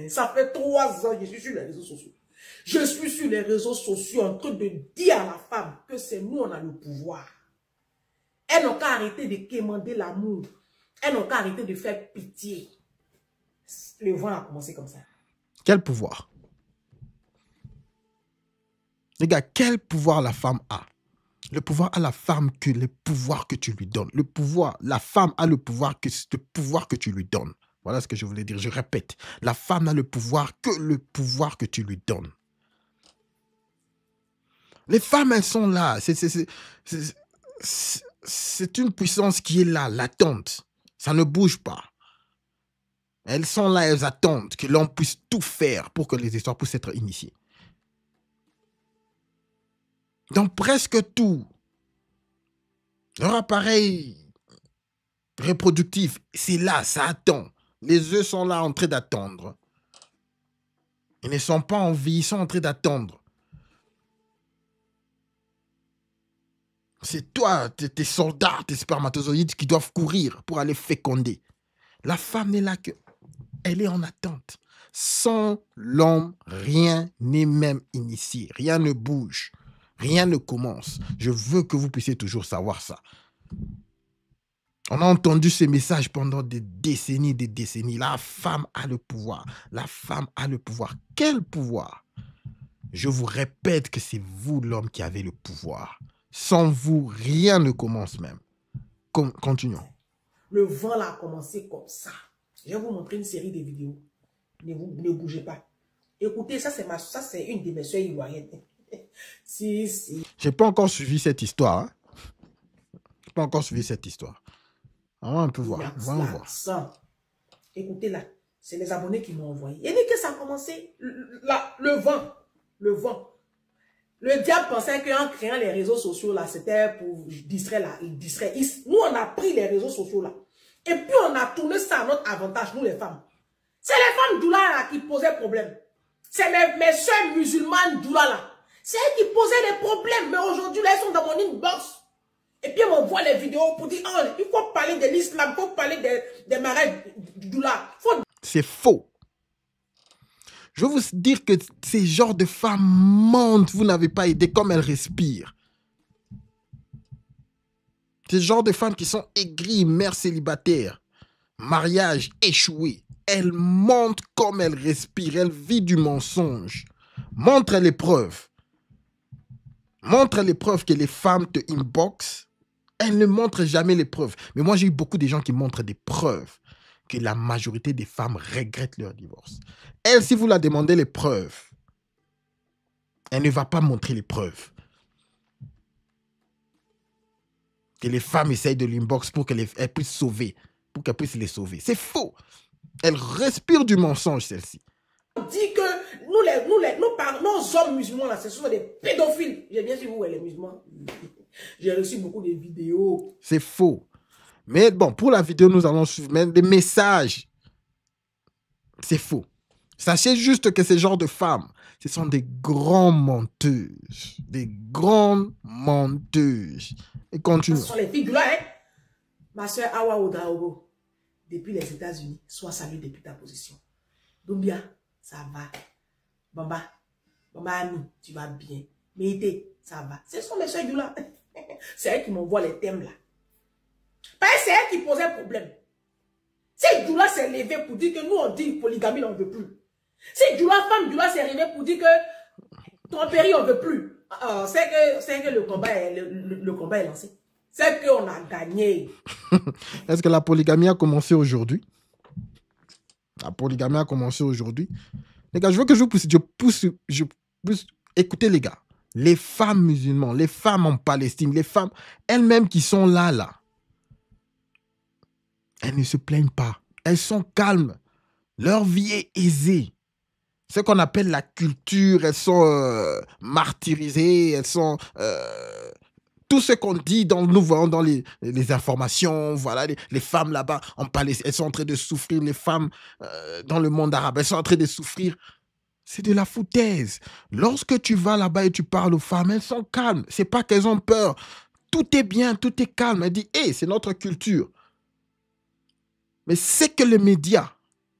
Ça fait 3 ans que je suis sur les réseaux sociaux. Je suis sur les réseaux sociaux en train de dire à la femme que c'est nous, on a le pouvoir. Elles n'ont qu'à arrêter de quémander l'amour. Elles n'ont qu'à arrêter de faire pitié. Le vent a commencé comme ça. Quel pouvoir? Les gars, quel pouvoir la femme a? Le pouvoir à la femme que le pouvoir que tu lui donnes. Le pouvoir, la femme a le pouvoir que tu lui donnes. Voilà ce que je voulais dire. Je répète. La femme n'a le pouvoir que tu lui donnes. Les femmes, elles sont là. C'est une puissance qui est là, latente. Ça ne bouge pas. Elles sont là, elles attendent que l'on puisse tout faire pour que les histoires puissent être initiées. Dans presque tout, leur appareil reproductif, c'est là, ça attend. Les œufs sont là en train d'attendre. Ils ne sont pas en vie, ils sont en train d'attendre. C'est toi, tes soldats, tes spermatozoïdes qui doivent courir pour aller féconder. La femme n'est là que... Elle est en attente. Sans l'homme, rien n'est même initié. Rien ne bouge. Rien ne commence. Je veux que vous puissiez toujours savoir ça. On a entendu ces messages pendant des décennies, des décennies. La femme a le pouvoir. La femme a le pouvoir. Quel pouvoir? Je vous répète que c'est vous l'homme qui avez le pouvoir. Sans vous, rien ne commence même. Continuons. Le vent là a commencé comme ça. Je vais vous montrer une série de vidéos. Ne bougez pas. Écoutez, ça c'est une de mes soeurs ivoiriennes. Si. J'ai pas encore suivi cette histoire. Hein? J'ai pas encore suivi cette histoire. On va un peu voir. On va voir. Ça. Écoutez là, c'est les abonnés qui m'ont envoyé. Et dès que ça a commencé, le vent. Le diable pensait qu'en créant les réseaux sociaux là, c'était pour distraire. Nous, on a pris les réseaux sociaux là. Et puis on a tourné ça à notre avantage, nous les femmes. C'est les femmes doula là qui posaient problème. C'est mes soeurs musulmanes doula là. C'est elles qui posaient des problèmes. Mais aujourd'hui, là, elles sont dans mon inbox. Et puis, on voit les vidéos pour dire, oh, il faut parler de l'islam, il faut parler des marais doula. C'est faux. Je veux vous dire que ces genres de femmes mentent. Vous n'avez pas idée comme elles respirent. Ces genres de femmes qui sont aigries, mères célibataires, mariage échoué. Elles mentent comme elles respirent. Elles vivent du mensonge. Montre les preuves. Montre les preuves que les femmes te inbox. Elles ne montrent jamais les preuves. Mais moi, j'ai eu beaucoup de gens qui montrent des preuves que la majorité des femmes regrettent leur divorce. Elle, si vous la demandez les preuves, elle ne va pas montrer les preuves. Que les femmes essayent de l'inbox pour qu'elles puissent sauver, pour qu'elles puissent les sauver. C'est faux. Elle respire du mensonge, celle-ci. On dit que nos hommes musulmans, là, ce sont des pédophiles. J'ai bien sûr vous, les musulmans. J'ai reçu beaucoup de vidéos. C'est faux. Mais bon, pour la vidéo, nous allons suivre même des messages. C'est faux. Sachez juste que ces genres de femmes, ce sont des grandes menteuses. Des grandes menteuses. Et continue. Ce sont les filles de là, hein. Ma soeur Awa Odaogo, depuis les États-Unis, sois saluée depuis ta position. Doumbia, ça va. Bamba Ami, tu vas bien. Méité, ça va. Ce sont mes soeurs de là. C'est elles qui m'envoient les thèmes là. Parce que c'est elles qui posaient problème. Si Djoula s'est levé pour dire que nous on dit polygamie, on ne veut plus. Si Djoula s'est levé pour dire que tromperie, on ne veut plus. C'est que le combat est lancé. C'est qu'on a gagné. Est-ce que la polygamie a commencé aujourd'hui? La polygamie a commencé aujourd'hui. Les gars, je veux que je pousse. Écoutez les gars. Les femmes musulmanes, les femmes en Palestine, les femmes elles-mêmes qui sont là. Elles ne se plaignent pas. Elles sont calmes. Leur vie est aisée. Ce qu'on appelle la culture, elles sont martyrisées, elles sont... tout ce qu'on dit, nous voyons dans les informations, voilà, les femmes là-bas en Palestine, elles sont en train de souffrir, les femmes dans le monde arabe, elles sont en train de souffrir. C'est de la foutaise. Lorsque tu vas là-bas et tu parles aux femmes, elles sont calmes. C'est pas qu'elles ont peur. Tout est bien, tout est calme. Elles disent, hey, c'est notre culture. Mais c'est que les médias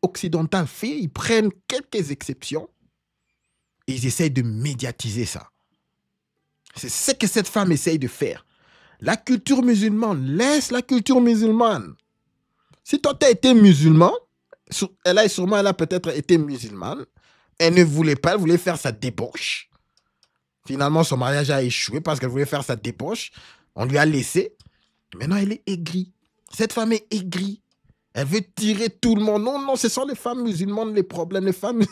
occidentaux font, ils prennent quelques exceptions et ils essayent de médiatiser ça. C'est ce que cette femme essaye de faire. La culture musulmane, laisse la culture musulmane. Si toi, tu as été musulman, elle a peut-être été musulmane, elle ne voulait pas, elle voulait faire sa débauche. Finalement, son mariage a échoué parce qu'elle voulait faire sa débauche. On lui a laissé. Maintenant, elle est aigrie. Cette femme est aigrie. Elle veut tirer tout le monde. Non, ce sont les femmes musulmanes les problèmes. Les femmes...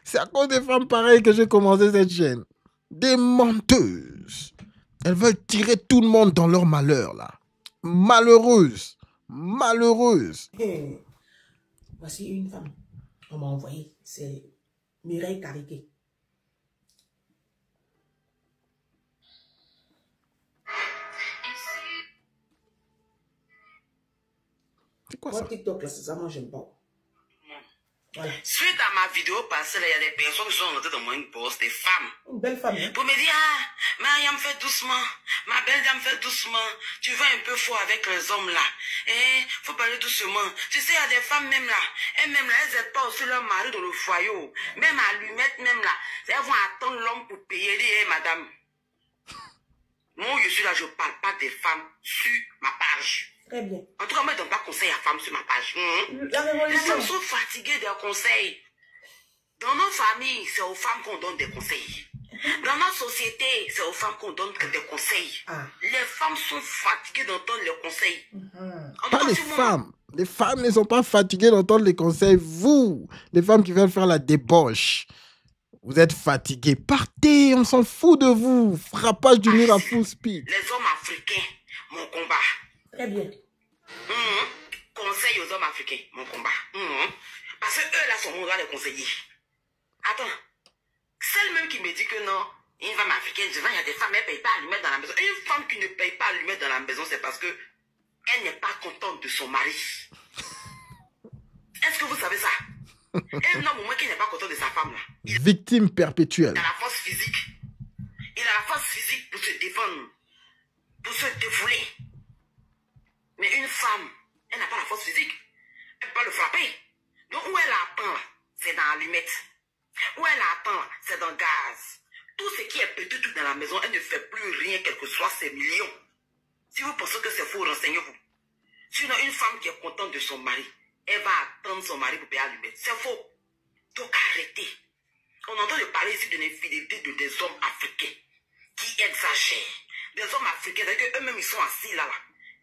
C'est à cause des femmes pareilles que j'ai commencé cette chaîne. Des menteuses. Elles veulent tirer tout le monde dans leur malheur, là. Malheureuses. Malheureuses. Voici une femme. On m'a envoyé. C'est Mireille Cariquet. C'est quoi Moi, ça? TikTok, là, c'est ça, moi, j'aime pas. Voilà. Suite à ma vidéo passée, il y a des personnes qui sont rentrées dans mon inbox, des femmes. Une belle femme. Hein? Pour me dire, ah, Mariam, fais doucement. Ma belle dame, fais doucement. Tu vas un peu fort avec les hommes là. Faut parler doucement. Tu sais, il y a des femmes même là. Elles-mêmes là, elles n'aident pas aussi leur mari dans le foyer. Même à allumette même là. Elles vont attendre l'homme pour payer, madame. Moi, je suis là, je ne parle pas des femmes sur ma page. Très bien. En tout cas, moi, je ne donne pas conseil à femmes sur ma page. La Les révolution. femmes sont fatiguées des conseils. Dans nos familles, c'est aux femmes qu'on donne des conseils. Dans notre société, c'est aux femmes qu'on donne des conseils. Ah. Les femmes sont fatiguées d'entendre les conseils. En tout Pas cas, les sur moi, femmes. Les femmes ne sont pas fatiguées d'entendre les conseils. Vous, les femmes qui veulent faire la débauche, vous êtes fatiguées. Partez, on s'en fout de vous. Frappage du mur à full speed. les hommes africains, mon combat. Très bien. Conseil aux hommes africains, mon combat. Parce que eux, là, sont mon droit de les conseiller. Attends. Celle même qui me dit que non, une femme africaine, il y a des femmes, elles ne payent pas à lui mettre dans la maison. Une femme qui ne paye pas à lui mettre dans la maison, c'est parce que elle n'est pas contente de son mari. Est-ce que vous savez ça? Un homme au moins qui n'est pas content de sa femme, là, Victime perpétuelle. il a la force physique. Il a la force physique pour se défendre, pour se défouler. Mais une femme, elle n'a pas la force physique. Elle peut pas le frapper. Donc où elle attend, c'est dans l'allumette. Où elle attend, c'est dans le gaz. Tout ce qui est petit tout dans la maison, elle ne fait plus rien, quel que soit ses millions. Si vous pensez que c'est faux, renseignez-vous. Sinon, une femme qui est contente de son mari, elle va attendre son mari pour payer l'allumette. C'est faux. Donc arrêtez. On entend parler ici de l'infidélité des hommes africains qui exagèrent. Des hommes africains, c'est-à-dire qu'eux-mêmes, ils sont assis là.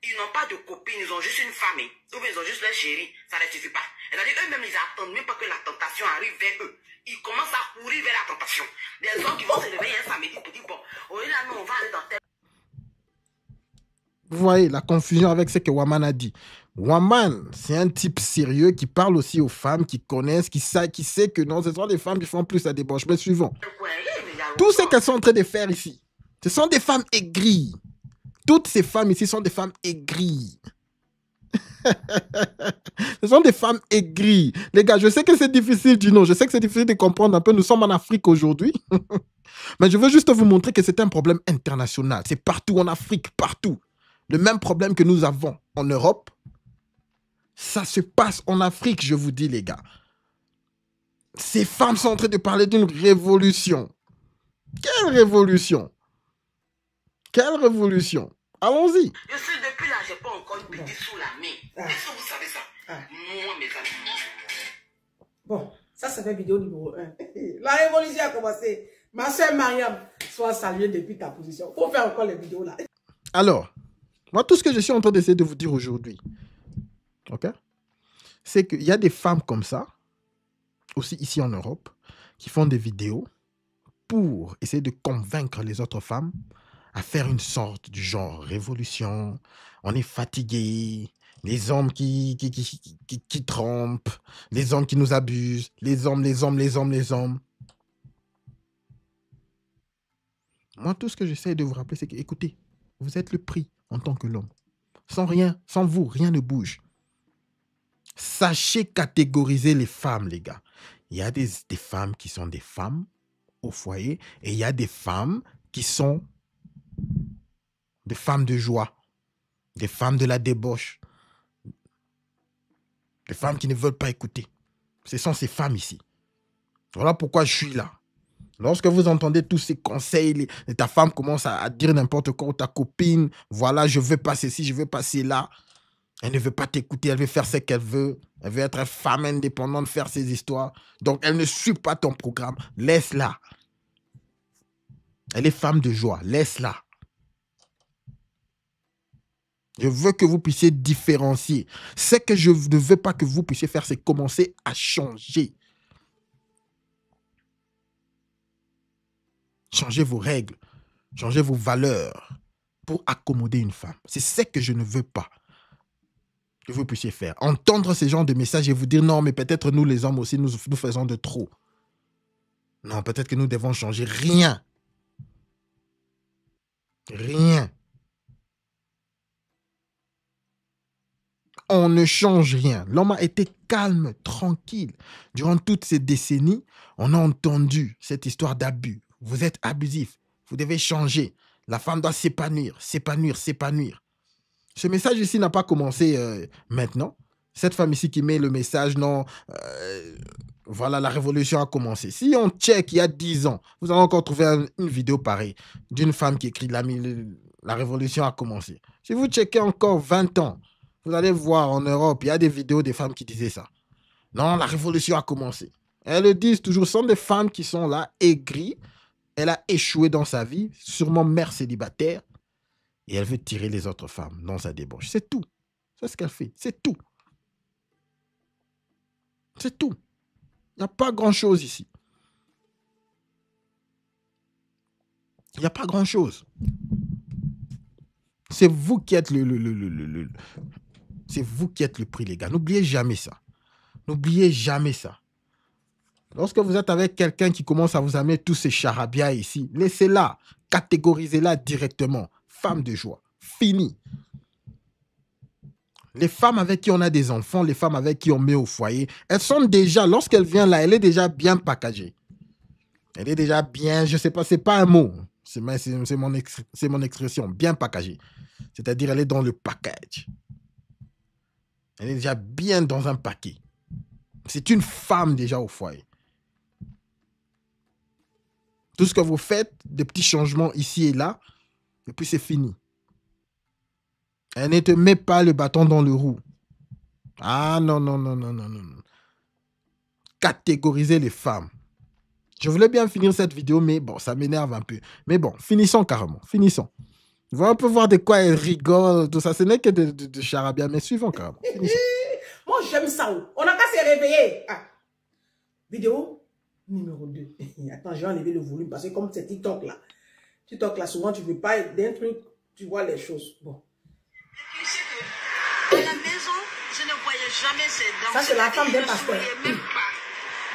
Ils n'ont pas de copine, ils ont juste une femme. Ou bien ils ont juste leur chérie, ça ne suffit pas. C'est-à-dire eux-mêmes, ils attendent même pas que la tentation arrive vers eux. Ils commencent à courir vers la tentation. Des hommes qui vont se réveiller un samedi pour dire, bon, oh là, non, on va aller dans tel... Vous voyez la confusion avec ce que Waman a dit. Waman, c'est un type sérieux qui parle aussi aux femmes, qui connaissent, qui sait que non, ce sont des femmes qui font plus la débauche. Mais suivons. Tout ce qu'elles sont en train de faire ici, ce sont des femmes aigries. Toutes ces femmes ici sont des femmes aigries. Ce sont des femmes aigries. Les gars, je sais que c'est difficile du nom. Je sais que c'est difficile de comprendre un peu. Nous sommes en Afrique aujourd'hui. Mais je veux juste vous montrer que c'est un problème international. C'est partout en Afrique, partout. Le même problème que nous avons en Europe, ça se passe en Afrique, je vous dis, les gars. Ces femmes sont en train de parler d'une révolution. Quelle révolution? Quelle révolution? Allons-y. Je sais, depuis là, je n'ai pas encore une petite sous la main. Est-ce que vous savez ça? Moi, mes amis. Bon, ça fait vidéo numéro 1. La révolution a commencé. Ma soeur Mariam, sois saluée depuis ta position. Faut faire encore les vidéos là. Alors, moi, tout ce que je suis en train d'essayer de vous dire aujourd'hui, ok, c'est qu'il y a des femmes comme ça, aussi ici en Europe, qui font des vidéos pour essayer de convaincre les autres femmes à faire une sorte du genre révolution. On est fatigué, les hommes qui trompent, les hommes qui nous abusent, les hommes. Moi, tout ce que j'essaie de vous rappeler, c'est que, écoutez, vous êtes le prix en tant que l'homme. Sans rien, sans vous, rien ne bouge. Sachez catégoriser les femmes, les gars. Il y a des femmes qui sont des femmes au foyer et il y a des femmes qui sont des femmes de joie, des femmes de la débauche, des femmes qui ne veulent pas écouter. Ce sont ces femmes ici. Voilà pourquoi je suis là. Lorsque vous entendez tous ces conseils, et ta femme commence à dire n'importe quoi, ou ta copine, voilà, je veux pas ceci, je veux pas cela. Elle ne veut pas t'écouter, elle veut faire ce qu'elle veut. Elle veut être femme indépendante, faire ses histoires. Donc, elle ne suit pas ton programme. Laisse-la. Elle est femme de joie. Laisse-la. Je veux que vous puissiez différencier. Ce que je ne veux pas que vous puissiez faire, c'est commencer à changer. Changez vos règles. Changez vos valeurs pour accommoder une femme. C'est ce que je ne veux pas que vous puissiez faire. Entendre ce genre de messages et vous dire non, mais peut-être nous les hommes aussi, nous faisons de trop. Non, peut-être que nous devons changer. Rien. Rien. On ne change rien. L'homme a été calme, tranquille. Durant toutes ces décennies, on a entendu cette histoire d'abus. Vous êtes abusif. Vous devez changer. La femme doit s'épanouir, s'épanouir, s'épanouir. Ce message ici n'a pas commencé maintenant. Cette femme ici qui met le message, non, voilà, la révolution a commencé. Si on check il y a 10 ans, vous allez encore trouver une vidéo pareille d'une femme qui écrit la révolution a commencé. Si vous checkez encore 20 ans, vous allez voir en Europe, il y a des vidéos des femmes qui disaient ça. Non, la révolution a commencé. Elles le disent toujours, ce sont des femmes qui sont là, aigries. Elle a échoué dans sa vie, sûrement mère célibataire, et elle veut tirer les autres femmes dans sa débauche. C'est tout. C'est ce qu'elle fait. C'est tout. C'est tout. Il n'y a pas grand-chose ici. Il n'y a pas grand-chose. C'est vous qui êtes c'est vous qui êtes le prix, les gars. N'oubliez jamais ça. N'oubliez jamais ça. Lorsque vous êtes avec quelqu'un qui commence à vous amener tous ces charabia ici, laissez-la, catégorisez-la directement. Femme de joie. Fini. Les femmes avec qui on a des enfants, les femmes avec qui on met au foyer, elles sont déjà, lorsqu'elle vient là, elle est déjà bien packagée. Elle est déjà bien, je ne sais pas, c'est pas un mot. C'est mon expression, bien packagée. C'est-à-dire, elle est dans le package. Elle est déjà bien dans un paquet. C'est une femme déjà au foyer. Tout ce que vous faites, des petits changements ici et là, et puis c'est fini. Elle ne te met pas le bâton dans le roue. Ah non, non, non, non, non, non. Catégoriser les femmes. Je voulais bien finir cette vidéo, mais bon, ça m'énerve un peu. Mais bon, finissons carrément, finissons. On peut voir de quoi elle rigole, tout ça. Ce n'est que de charabia, mais suivons carrément. Finissons. Moi, j'aime ça. On n'a qu'à se réveiller. Ah. Vidéo numéro 2. Attends, j'ai enlevé le volume parce que comme c'est TikTok là, souvent tu ne veux pas être d'un truc, tu vois les choses. Bon. À la maison, je ne voyais jamais ces dents. Ça, c'est la femme d'un pasteur.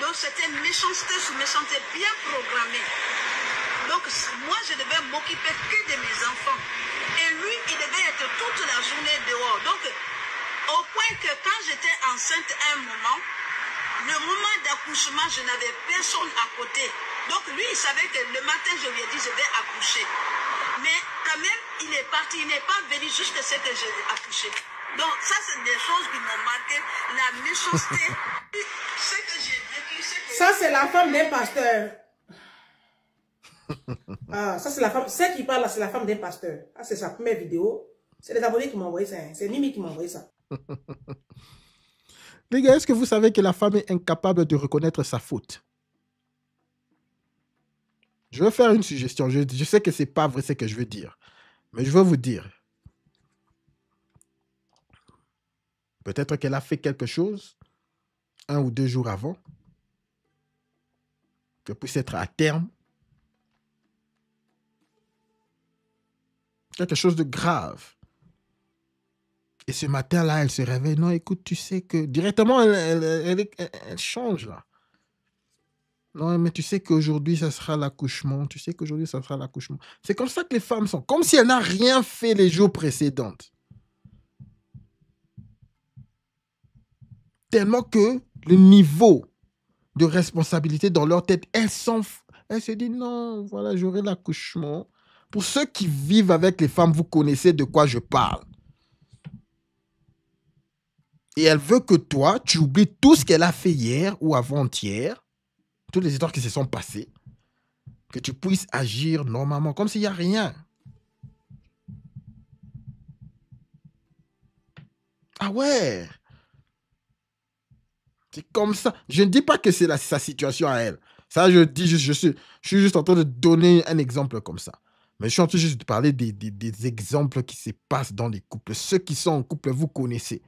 Donc, c'était méchanceté sur méchanceté bien programmée. Donc, moi, je devais m'occuper que de mes enfants. Et lui, il devait être toute la journée dehors. Donc, au point que quand j'étais enceinte à un moment, le moment d'accouchement, je n'avais personne à côté. Donc, lui, il savait que le matin, je lui ai dit, je vais accoucher. Mais quand même, il est parti, il n'est pas venu jusqu'à ce que j'ai accouché. Donc, ça, c'est des choses qui m'ont marqué. La méchanceté, ce que j'ai vécu, Ça, c'est la femme d'un pasteur. Ah, ça, c'est la femme. Celle qui parle là, c'est la femme d'un pasteur. Ah, c'est sa première vidéo. C'est les abonnés qui m'ont envoyé ça. Hein. C'est Mimi qui m'a envoyé ça. Les gars, est-ce que vous savez que la femme est incapable de reconnaître sa faute? Je vais faire une suggestion. Je sais que ce n'est pas vrai ce que je veux dire. Mais je veux vous dire. Peut-être qu'elle a fait quelque chose 1 ou 2 jours avant. Que puisse être à terme. Quelque chose de grave. Et ce matin-là, elle se réveille. Non, écoute, tu sais que... Directement, elle change là. Non, mais tu sais qu'aujourd'hui, ça sera l'accouchement. Tu sais qu'aujourd'hui, ça sera l'accouchement. C'est comme ça que les femmes sont. Comme si elle n'a rien fait les jours précédents. Tellement que le niveau de responsabilité dans leur tête, elles se disent, non, voilà, j'aurai l'accouchement. Pour ceux qui vivent avec les femmes, vous connaissez de quoi je parle. Et elle veut que toi, tu oublies tout ce qu'elle a fait hier ou avant-hier, toutes les histoires qui se sont passées, que tu puisses agir normalement, comme s'il n'y a rien. Ah ouais. C'est comme ça. Je ne dis pas que c'est sa situation à elle. Ça, je dis juste, je suis juste en train de donner un exemple comme ça. Mais je suis en train juste de parler des exemples qui se passent dans les couples. Ceux qui sont en couple, vous connaissez.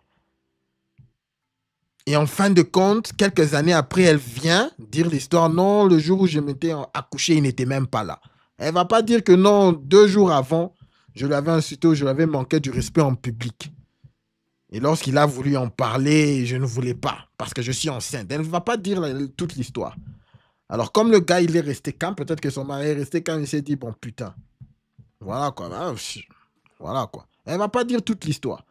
Et en fin de compte, quelques années après, elle vient dire l'histoire. Non, le jour où je m'étais accouché, il n'était même pas là. Elle ne va pas dire que non, 2 jours avant, je l'avais insulté ou je l'avais manqué du respect en public. Et lorsqu'il a voulu en parler, je ne voulais pas, parce que je suis enceinte. Elle ne va pas dire toute l'histoire. Alors, comme le gars, il est resté calme, peut-être que son mari est resté calme, il s'est dit, bon, putain. Voilà quoi. Voilà quoi. Elle ne va pas dire toute l'histoire.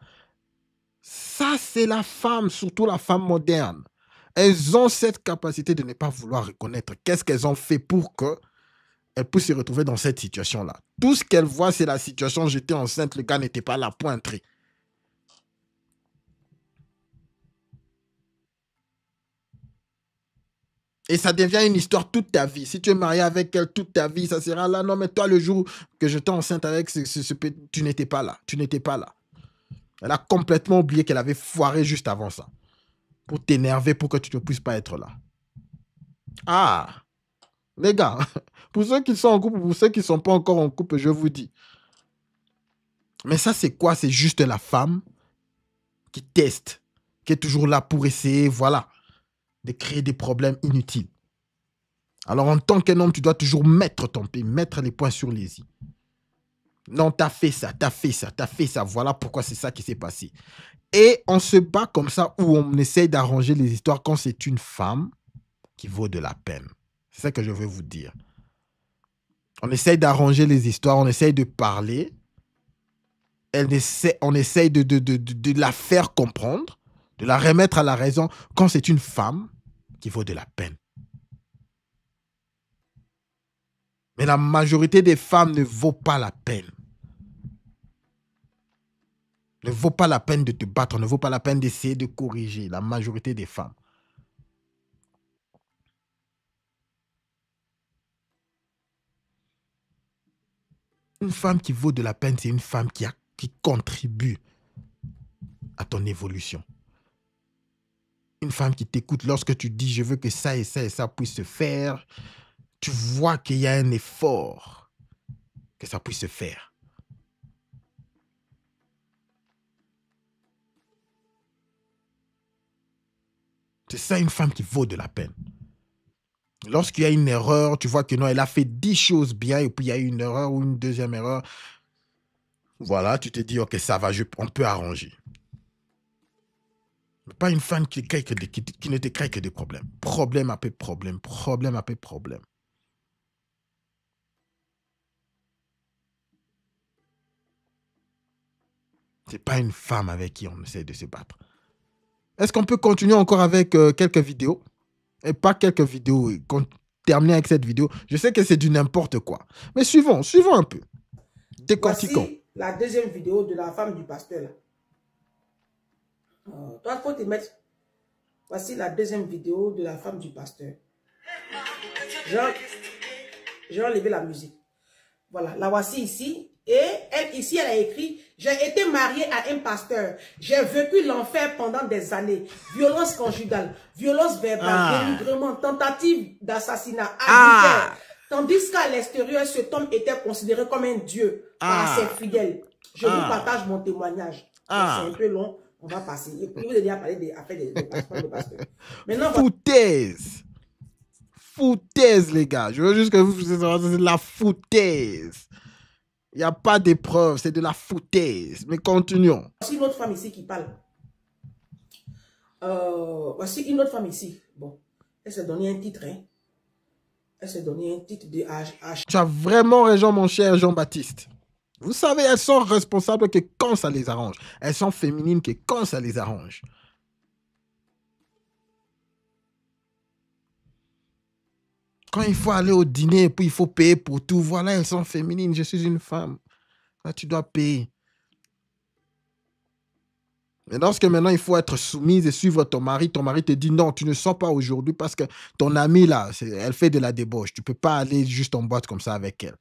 Ça, c'est la femme, surtout la femme moderne. Elles ont cette capacité de ne pas vouloir reconnaître qu'est-ce qu'elles ont fait pour qu'elles puissent se retrouver dans cette situation-là. Tout ce qu'elles voient, c'est la situation, j'étais enceinte, le gars n'était pas là, pointré. Et ça devient une histoire toute ta vie. Si tu es marié avec elle toute ta vie, ça sera là. Non, mais toi, le jour que je t'ai enceinte avec tu n'étais pas là. Tu n'étais pas là. Elle a complètement oublié qu'elle avait foiré juste avant ça. Pour t'énerver, pour que tu ne puisses pas être là. Ah, les gars, pour ceux qui sont en couple, pour ceux qui ne sont pas encore en couple, je vous dis. Mais ça, c'est quoi? C'est juste la femme qui teste, qui est toujours là pour essayer, voilà, de créer des problèmes inutiles. Alors, en tant qu'un homme, tu dois toujours mettre ton pied, mettre les points sur les i. Non, t'as fait ça, t'as fait ça, t'as fait ça. Voilà pourquoi c'est ça qui s'est passé. Et on se bat comme ça où on essaye d'arranger les histoires quand c'est une femme qui vaut de la peine. C'est ça que je veux vous dire. On essaye d'arranger les histoires, on essaye de parler. On essaye de la faire comprendre, de la remettre à la raison quand c'est une femme qui vaut de la peine. Mais la majorité des femmes ne vaut pas la peine. Ne vaut pas la peine de te battre, ne vaut pas la peine d'essayer de corriger la majorité des femmes. Une femme qui vaut de la peine, c'est une femme qui contribue à ton évolution. Une femme qui t'écoute lorsque tu dis « je veux que ça et ça et ça puisse se faire », tu vois qu'il y a un effort, que ça puisse se faire. C'est ça une femme qui vaut de la peine. Lorsqu'il y a une erreur, tu vois que non, elle a fait 10 choses bien et puis il y a une erreur ou une deuxième erreur. Voilà, tu te dis, ok, ça va, on peut arranger. Mais pas une femme qui ne te crée que des problèmes. Problème après problème, problème après problème. C'est pas une femme avec qui on essaie de se battre. Est-ce qu'on peut continuer encore avec quelques vidéos? Et pas quelques vidéos, terminer avec cette vidéo. Je sais que c'est du n'importe quoi. Mais suivons un peu. Décortiquons. Voici la deuxième vidéo de la femme du pasteur. Là. Toi, il faut te mettre. Voici la deuxième vidéo de la femme du pasteur. J'ai enlevé la musique. Voilà, la voici ici. Et elle, ici, elle a écrit « J'ai été mariée à un pasteur. J'ai vécu l'enfer pendant des années. Violence conjugale, violence verbale, dénigrement, tentative d'assassinat, adultère. Tandis qu'à l'extérieur, cet homme était considéré comme un dieu par ses fidèles. Je vous partage mon témoignage. C'est un peu long, on va passer. Je vous ai déjà parlé des affaires des pasteurs. Maintenant, foutaise. Foutaise, les gars. Je veux juste que vous c'est de la foutaise. Il n'y a pas d'épreuve, c'est de la foutaise. Mais continuons. Voici une autre femme ici qui parle. Voici une autre femme ici. Bon, elle s'est donné un titre. Hein. Elle s'est donné un titre de H. Tu as vraiment raison, mon cher Jean-Baptiste. Vous savez, elles sont responsables que quand ça les arrange. Elles sont féminines que quand ça les arrange. Quand il faut aller au dîner et puis il faut payer pour tout, voilà, elles sont féminines. Je suis une femme. Là, tu dois payer. Mais lorsque maintenant il faut être soumise et suivre ton mari te dit non, tu ne sors pas aujourd'hui parce que ton amie là, elle fait de la débauche. Tu ne peux pas aller juste en boîte comme ça avec elle.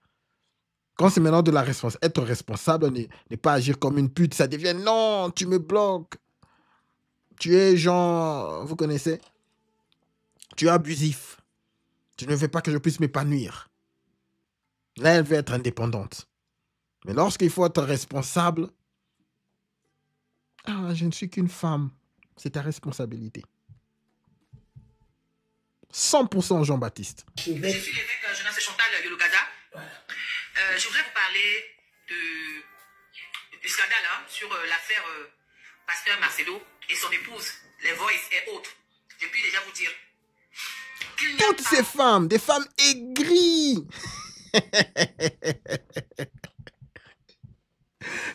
Quand c'est maintenant de la responsabilité, être responsable, ne pas agir comme une pute, ça devient non, tu me bloques. Tu es genre, vous connaissez, tu es abusif. Tu ne veux pas que je puisse m'épanouir. Là, elle veut être indépendante. Mais lorsqu'il faut être responsable, je ne suis qu'une femme. C'est ta responsabilité. 100% Jean-Baptiste. Je suis l'évêque Jonas Chantal Yolokada. Je voudrais vous parler du scandale sur l'affaire Pasteur Marcelo et son épouse, les Voice et autres. Je puis déjà vous dire. Toutes ces femmes, des femmes aigries.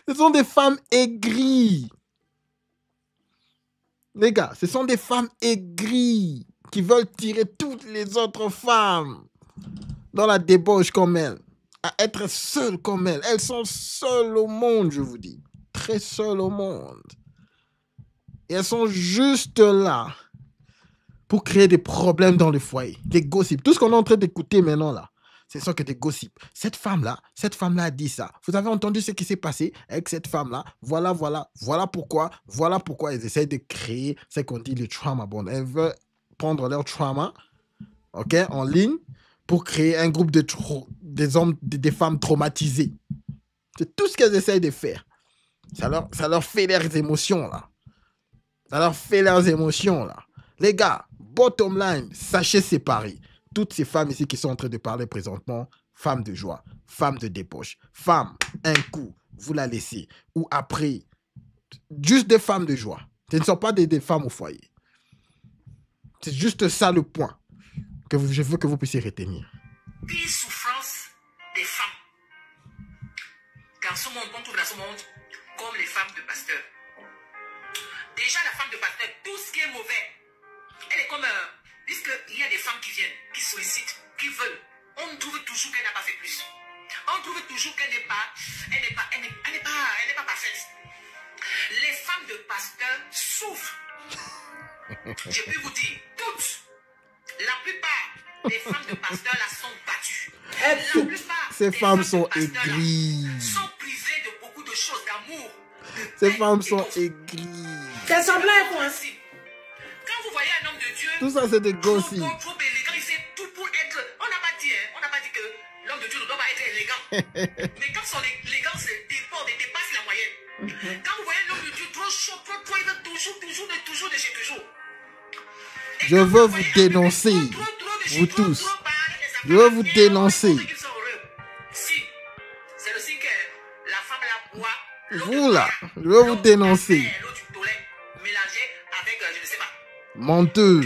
Ce sont des femmes aigries. Les gars, ce sont des femmes aigries qui veulent tirer toutes les autres femmes dans la débauche comme elles, à être seules comme elles. Elles sont seules au monde, je vous dis. Très seules au monde. Et elles sont juste là pour créer des problèmes dans le foyer. Des gossips. Tout ce qu'on est en train d'écouter maintenant, là, ce sont que des gossips. Cette femme-là a dit ça. Vous avez entendu ce qui s'est passé avec cette femme-là. Voilà pourquoi ils essayent de créer ce qu'on dit le trauma bond. Elles veulent prendre leur trauma, ok, en ligne, pour créer un groupe des hommes, des femmes traumatisées. C'est tout ce qu'elles essayent de faire. Ça leur fait leurs émotions, là. Ça leur fait leurs émotions, là. Les gars, bottom line, sachez séparer. Toutes ces femmes ici qui sont en train de parler présentement, femmes de joie, femmes de débauche, femmes, un coup, vous la laissez. Ou après, juste des femmes de joie. Ce ne sont pas des femmes au foyer. C'est juste ça le point que je veux que vous puissiez retenir. Pire souffrance des femmes. Dans ce monde, on trouve dans ce monde comme les femmes de pasteur. Déjà, la femme de pasteur, tout ce qui est mauvais, elle est comme puisqu'il y a des femmes qui viennent, qui sollicitent, qui veulent. On trouve toujours qu'elle n'a pas fait plus. On trouve toujours qu'elle n'est pas parfaite. Les femmes de pasteur souffrent. Je peux vous dire, toutes, la plupart des femmes de pasteur là sont battues. La plupart ces femmes sont aigries. Sont privées de beaucoup de choses, d'amour. Ces femmes sont aigries. C'est semblant, quoi. Quand vous voyez un homme de Dieu, tout ça c'est des gossips. Trop élégant, il fait tout pour être. On n'a pas dit que l'homme de Dieu ne doit pas être élégant. Mais quand son élégance dépasse la moyenne. Quand vous voyez un homme de Dieu trop chaud, il veut toujours de chez toujours. Je veux vous dénoncer, vous tous. Je veux vous dénoncer. Si, c'est le signe que la femme la boit. Vous là, je veux vous dénoncer. Mélangé avec, je ne sais pas. Menteuse.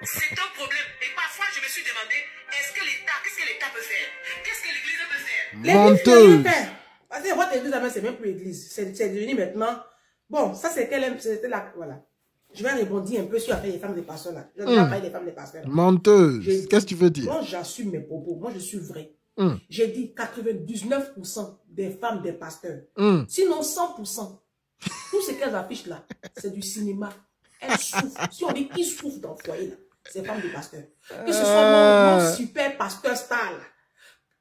C'est un problème. Et parfois, je me suis demandé, qu'est-ce que l'État peut faire? Qu'est-ce que l'Église peut faire? Menteuse. Parce que votre église, c'est même plus église. C'est devenu maintenant. Bon, ça, c'est qu'elle aime. C'était là. Voilà. Je vais rebondir un peu sur les femmes des pasteurs là. Je vais parler des femmes des pasteurs. Menteuse. Qu'est-ce que tu veux dire? Moi, j'assume mes propos. Moi, je suis vrai. J'ai dit 99% des femmes des pasteurs. Sinon 100%. Tout ce qu'elles affichent là, c'est du cinéma. Elles souffrent. Si on dit qu'ils souffrent dans le foyer là, c'est femmes des pasteurs. Que ce soit mon super pasteur star là.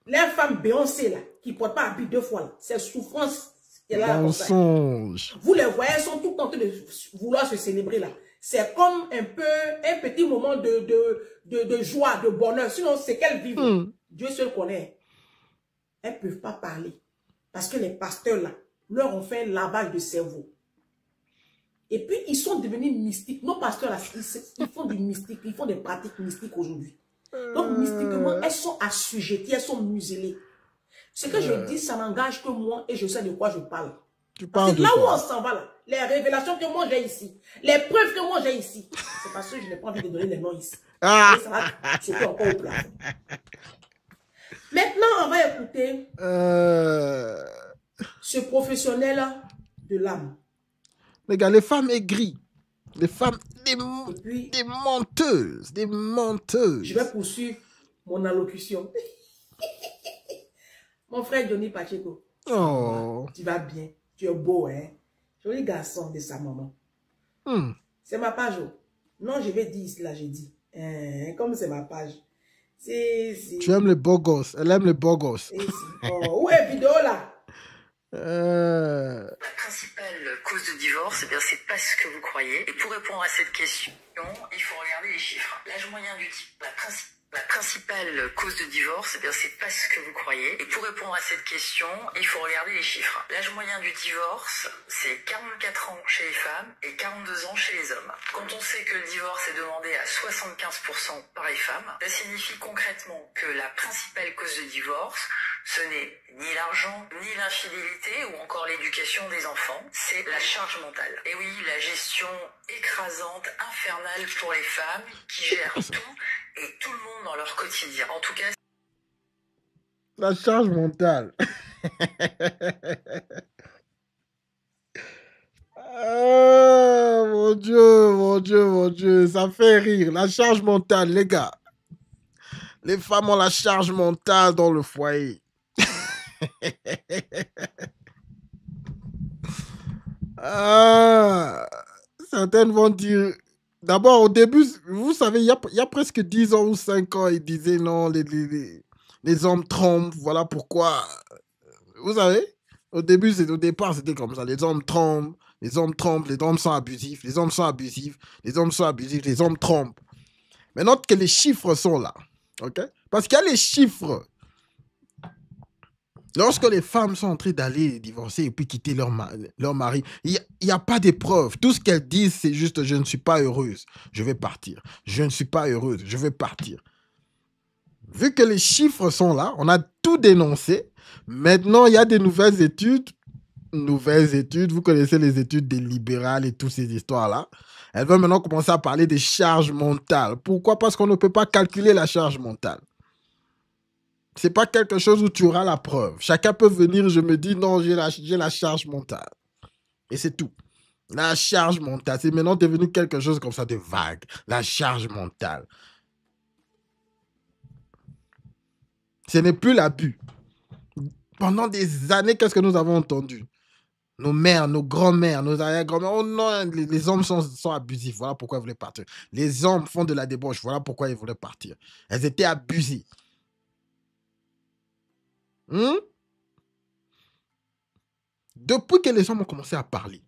Les femmes Beyoncé là, qui ne portent pas habit 2 fois là, c'est souffrance. Mensonge. Vous les voyez, elles sont tout en train de vouloir se célébrer là. C'est comme un petit moment de joie, de bonheur. Sinon, c'est qu'elles vivent. Dieu seul connaît. Elles ne peuvent pas parler. Parce que les pasteurs là, leur ont fait un lavage de cerveau. Et puis, ils sont devenus mystiques. Nos pasteurs là, ils font du mystique, ils font des pratiques mystiques aujourd'hui. Donc, mystiquement, elles sont assujetties, elles sont muselées. Ce que je dis, ça n'engage que moi et je sais de quoi je parle. Parce que là où on s'en va, là, les révélations que moi j'ai ici, les preuves que moi j'ai ici, c'est parce que je n'ai pas envie de donner les noms ici. Et ça va sauter encore au plafond. Maintenant, on va écouter ce professionnel de l'âme. Les gars, les femmes aigries, les femmes, des menteuses, des menteuses. Je vais poursuivre mon allocution. Mon frère Johnny Pacheco. Oh. Tu vas bien. Tu es beau, hein. Joli garçon de sa maman. C'est ma page. Non, je vais dire ici, là, j'ai dit. Comme c'est ma page. Tu aimes les beaux gosses. Elle aime les beaux gosses. Où est la vidéo, là? La principale cause de divorce, eh bien, c'est pas ce que vous croyez. Et pour répondre à cette question, il faut regarder les chiffres. L'âge moyen du la principale cause de divorce, eh bien, c'est pas ce que vous croyez. Et pour répondre à cette question, il faut regarder les chiffres. L'âge moyen du divorce, c'est 44 ans chez les femmes et 42 ans chez les hommes. Quand on sait que le divorce est demandé à 75% par les femmes, ça signifie concrètement que la principale cause de divorce, ce n'est ni l'argent, ni l'infidélité ou encore l'éducation des enfants, c'est la charge mentale. Et oui, la gestion écrasante, infernale pour les femmes qui gèrent tout et tout le monde dans leur quotidien. En tout cas, la charge mentale. Oh, mon Dieu, mon Dieu, mon Dieu, ça fait rire. La charge mentale, les gars. Les femmes ont la charge mentale dans le foyer. Certaines vont dire D'abord, au début, vous savez, il y a presque 10 ans ou 5 ans, ils disaient non, les hommes trompent, voilà pourquoi. Vous savez, au départ, c'était comme ça. Les hommes trompent, les hommes trompent, les hommes sont abusifs, les hommes sont abusifs, les hommes sont abusifs, les hommes trompent. Maintenant que les chiffres sont là, ok? Parce qu'il y a les chiffres. Lorsque les femmes sont en train d'aller divorcer et puis quitter leur mari, il n'y a pas de preuves. Tout ce qu'elles disent, c'est juste « je ne suis pas heureuse, je vais partir. Je ne suis pas heureuse, je vais partir. » Vu que les chiffres sont là, on a tout dénoncé. Maintenant, il y a des nouvelles études. Vous connaissez les études des libérales et toutes ces histoires-là. Elles veulent maintenant commencer à parler des charges mentales. Pourquoi? Parce qu'on ne peut pas calculer la charge mentale. C'est pas quelque chose où tu auras la preuve. Chacun peut venir, je me dis, non, j'ai la charge mentale. Et c'est tout. La charge mentale, c'est maintenant devenu quelque chose comme ça de vague. La charge mentale. Ce n'est plus l'abus. Pendant des années, qu'est-ce que nous avons entendu? Nos mères, nos grands-mères, nos arrière-grands-mères, oh non, les hommes sont abusifs, voilà pourquoi ils voulaient partir. Les hommes font de la débauche, voilà pourquoi ils voulaient partir. Elles étaient abusées. Depuis que les hommes ont commencé à parler,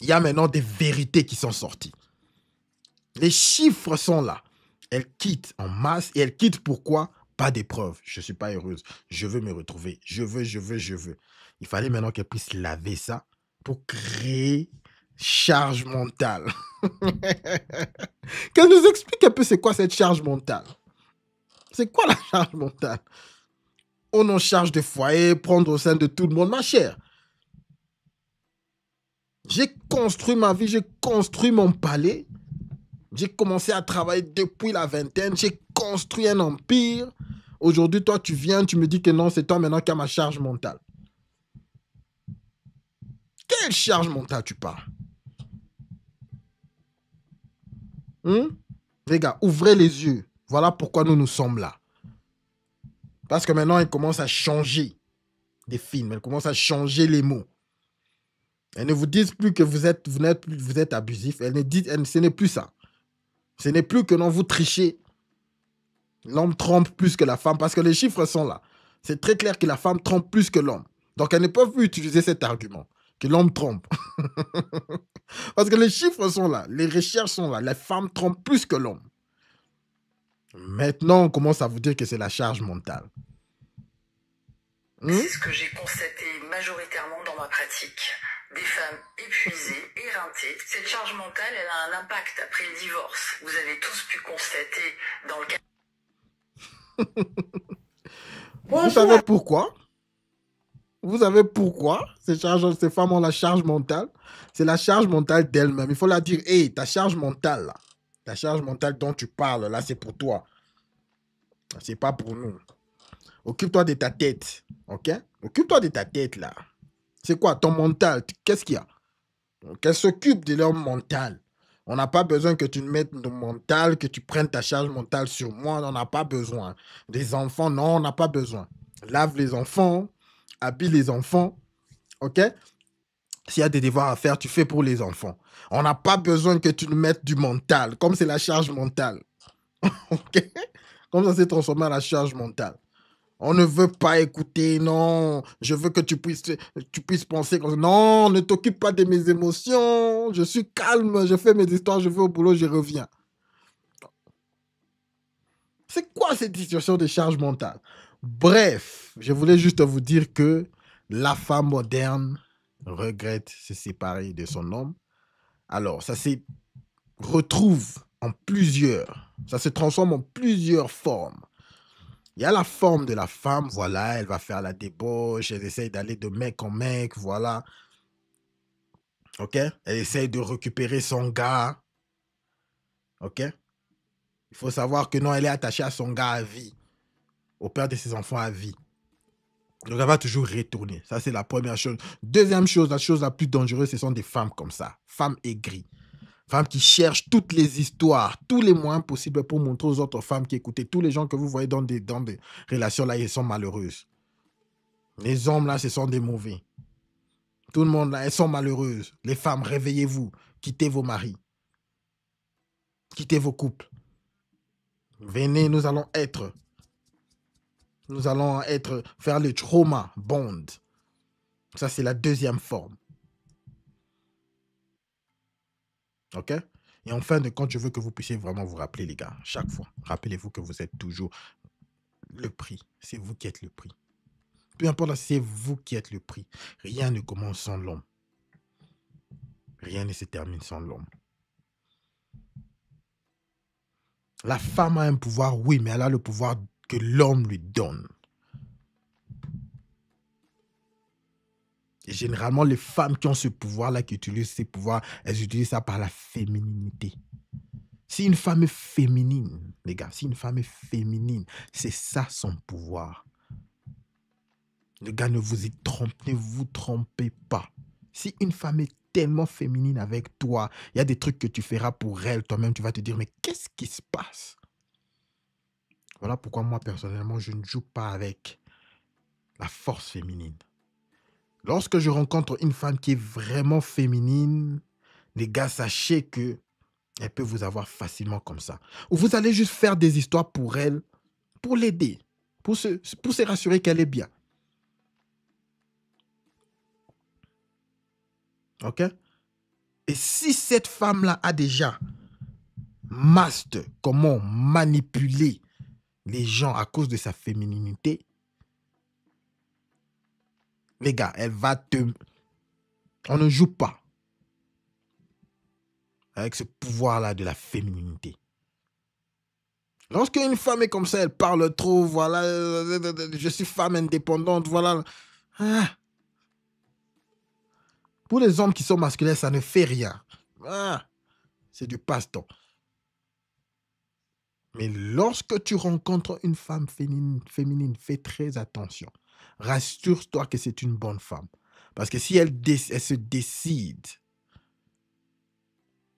il y a maintenant des vérités qui sont sorties. Les chiffres sont là. Elles quittent en masse et elles quittent pourquoi? Pas d'épreuve. Je ne suis pas heureuse. Je veux me retrouver. Je veux. Il fallait maintenant qu'elles puissent laver ça pour créer charge mentale. Qu'elle nous explique un peu c'est quoi cette charge mentale. C'est quoi la charge mentale? On en charge de foyer, prendre au sein de tout le monde, ma chère. J'ai construit ma vie, j'ai construit mon palais. J'ai commencé à travailler depuis la vingtaine. J'ai construit un empire. Aujourd'hui, toi, tu viens, tu me dis que non, c'est toi maintenant qui as ma charge mentale. Quelle charge mentale tu parles? Les gars, ouvrez les yeux. Voilà pourquoi nous sommes là. Parce que maintenant, ils commencent à changer des films. Ils commencent à changer les mots. Elles ne vous disent plus que vous êtes abusif. Ce n'est plus ça. Ce n'est plus que non, vous trichez. L'homme trompe plus que la femme. Parce que les chiffres sont là. C'est très clair que la femme trompe plus que l'homme. Donc, elles ne peuvent plus utiliser cet argument. Que l'homme trompe. Parce que les chiffres sont là. Les recherches sont là. Les femmes trompent plus que l'homme. Maintenant, on commence à vous dire que c'est la charge mentale. C'est ce que j'ai constaté majoritairement dans ma pratique. Des femmes épuisées, éreintées. Cette charge mentale, elle a un impact après le divorce. Vous avez tous pu constater dans le cas... Vous savez pourquoi? Vous savez pourquoi ces femmes ont la charge mentale? C'est la charge mentale d'elles-mêmes. Il faut leur dire, hey, ta charge mentale, là. La charge mentale dont tu parles, là, c'est pour toi. C'est pas pour nous. Occupe-toi de ta tête, ok? Occupe-toi de ta tête, là. C'est quoi, ton mental? Qu'est-ce qu'il y a? Qu'elle s'occupe de leur mental. On n'a pas besoin que tu mettes ton mental, que tu prennes ta charge mentale sur moi. On n'a pas besoin. Des enfants, non, on n'a pas besoin. Lave les enfants, habille les enfants, ok? S'il y a des devoirs à faire, tu fais pour les enfants. On n'a pas besoin que tu nous mettes du mental, comme c'est la charge mentale. Ok? Comme ça s'est transformé en la charge mentale. On ne veut pas écouter, non. Je veux que tu puisses penser comme ça. Non, ne t'occupe pas de mes émotions. Je suis calme, je fais mes histoires, je vais au boulot, je reviens. C'est quoi cette situation de charge mentale? Bref, je voulais juste vous dire que la femme moderne regrette se séparer de son homme. Alors, ça se retrouve en plusieurs. Ça se transforme en plusieurs formes. Il y a la forme de la femme, voilà, elle va faire la débauche, elle essaye d'aller de mec en mec, voilà. Ok? Elle essaye de récupérer son gars. Ok? Il faut savoir que non, elle est attachée à son gars à vie. Au père de ses enfants à vie. Donc, elle va toujours retourner. Ça, c'est la première chose. Deuxième chose, la chose la plus dangereuse, ce sont des femmes comme ça. Femmes aigries. Femmes qui cherchent toutes les histoires, tous les moyens possibles pour montrer aux autres femmes qui écoutent. Tous les gens que vous voyez dans des relations là, ils sont malheureuses. Les hommes là, ce sont des mauvais. Tout le monde là, elles sont malheureuses. Les femmes, réveillez-vous. quittez vos maris. Quittez vos couples. Venez, nous allons faire le trauma bond. Ça, c'est la deuxième forme. OK? Et en fin de compte, je veux que vous puissiez vraiment vous rappeler, les gars, chaque fois. Rappelez-vous que vous êtes toujours le prix. C'est vous qui êtes le prix. Peu importe, c'est vous qui êtes le prix. Rien ne commence sans l'homme. Rien ne se termine sans l'homme. La femme a un pouvoir, oui, mais elle a le pouvoir que l'homme lui donne. Et généralement, les femmes qui ont ce pouvoir-là, qui utilisent ces pouvoirs, elles utilisent ça par la fémininité. Si une femme est féminine, les gars, si une femme est féminine, c'est ça son pouvoir. Les gars, ne vous trompez pas. Si une femme est tellement féminine avec toi, il y a des trucs que tu feras pour elle, toi-même, tu vas te dire, mais qu'est-ce qui se passe? Voilà pourquoi moi, personnellement, je ne joue pas avec la force féminine. Lorsque je rencontre une femme qui est vraiment féminine, les gars, sachez que elle peut vous avoir facilement comme ça. Ou vous allez juste faire des histoires pour elle, pour l'aider, pour se rassurer qu'elle est bien. OK? Et si cette femme-là a déjà master comment manipuler les gens à cause de sa fémininité, les gars, elle va te... On ne joue pas avec ce pouvoir-là de la fémininité. Lorsque une femme est comme ça, elle parle trop, voilà, je suis femme indépendante, voilà. Ah. Pour les hommes qui sont masculins, ça ne fait rien. Ah. C'est du passe-temps. Mais lorsque tu rencontres une femme féminine, fais très attention. Rassure-toi que c'est une bonne femme. Parce que si elle se décide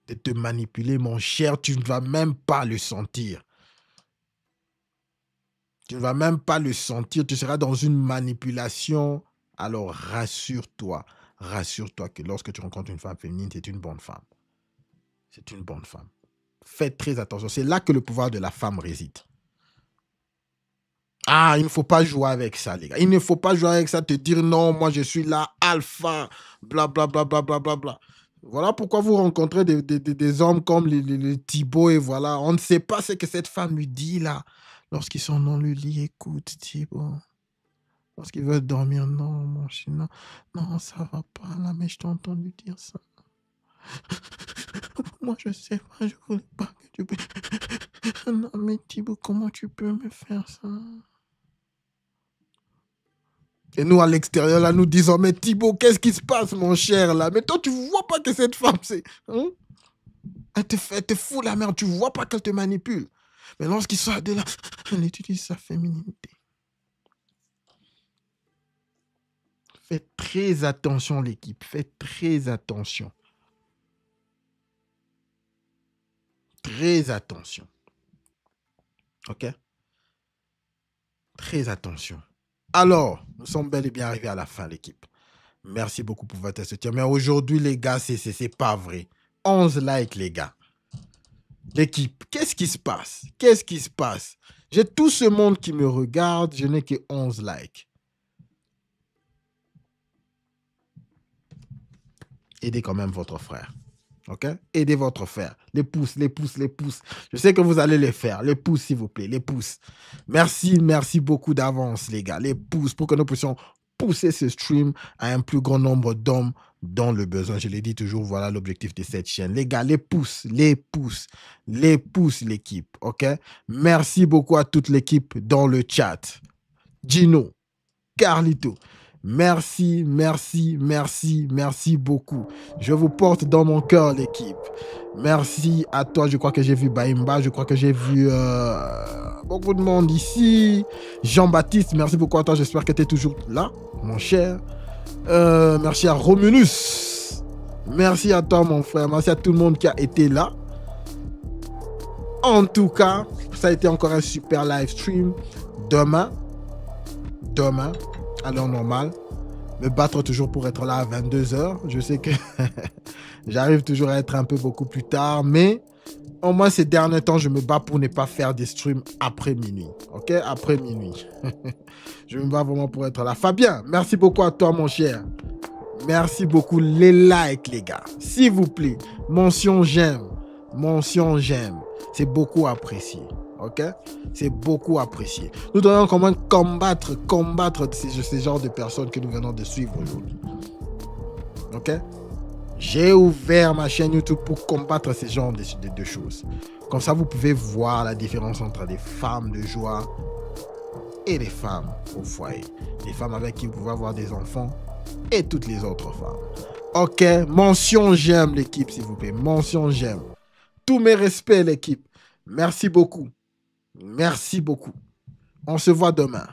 de te manipuler, mon cher, tu ne vas même pas le sentir. Tu ne vas même pas le sentir. Tu seras dans une manipulation. Alors rassure-toi. Rassure-toi que lorsque tu rencontres une femme féminine, c'est une bonne femme. C'est une bonne femme. Faites très attention. C'est là que le pouvoir de la femme réside. Ah, il ne faut pas jouer avec ça, les gars. Il ne faut pas jouer avec ça, te dire non, moi je suis là, alpha, blablabla, blablabla. Bla, bla, bla. Voilà pourquoi vous rencontrez des hommes comme les Thibaut et voilà. On ne sait pas ce que cette femme lui dit là. Lorsqu'ils sont dans le lit, écoute Thibaut. Lorsqu'ils veulent dormir, non, mon chien, non, ça va pas là, mais je t'ai entendu dire ça. Moi, je sais pas, je voulais pas que tu peux... Non, mais Thibaut, comment tu peux me faire ça? Et nous, à l'extérieur, là, nous disons, mais Thibaut, qu'est-ce qui se passe, mon cher, là? Mais toi, tu vois pas que cette femme, c'est... Hein? Elle te fout la merde, tu vois pas qu'elle te manipule. Mais lorsqu'il sort de là, elle utilise sa féminité. Faites très attention, l'équipe. Faites très attention. Très attention. OK? Très attention. Alors, nous sommes bel et bien arrivés à la fin, l'équipe. Merci beaucoup pour votre soutien. Mais aujourd'hui, les gars, c'est pas vrai. 11 likes, les gars. L'équipe, qu'est-ce qui se passe? Qu'est-ce qui se passe? J'ai tout ce monde qui me regarde. Je n'ai que 11 likes. Aidez quand même votre frère. OK? Aidez votre frère. Les pouces, les pouces, les pouces. Je sais que vous allez les faire. Les pouces, s'il vous plaît. Les pouces. Merci, merci beaucoup d'avance, les gars. Les pouces pour que nous puissions pousser ce stream à un plus grand nombre d'hommes dans le besoin. Je l'ai dit toujours, voilà l'objectif de cette chaîne. Les gars, les pouces, les pouces, les pouces, l'équipe. OK? Merci beaucoup à toute l'équipe dans le chat. Gino, Carlito. Merci, merci, merci, merci beaucoup. Je vous porte dans mon cœur, l'équipe. Merci à toi. Je crois que j'ai vu Baimba. Je crois que j'ai vu beaucoup de monde ici. Jean-Baptiste, merci beaucoup à toi. J'espère que tu es toujours là, mon cher. Merci à Romulus. Merci à toi, mon frère. Merci à tout le monde qui a été là. En tout cas, ça a été encore un super live stream. Demain, à l'heure normale, me battre toujours pour être là à 22 h. Je sais que J'arrive toujours à être un peu beaucoup plus tard, mais au moins ces derniers temps, je me bats pour ne pas faire des streams après minuit. Ok? Après minuit. Je me bats vraiment pour être là. Fabien, merci beaucoup à toi, mon cher. Merci beaucoup. Les likes, les gars. S'il vous plaît, mention j'aime. Mention j'aime. C'est beaucoup apprécié. Ok? C'est beaucoup apprécié. Nous devons comment combattre ces genres de personnes que nous venons de suivre aujourd'hui. Ok? J'ai ouvert ma chaîne YouTube pour combattre ces genres de choses. Comme ça, vous pouvez voir la différence entre des femmes de joie et des femmes au foyer. Des femmes avec qui vous pouvez avoir des enfants et toutes les autres femmes. Ok, mention j'aime l'équipe, s'il vous plaît. Mention j'aime. Tous mes respects, l'équipe. Merci beaucoup. Merci beaucoup. On se voit demain.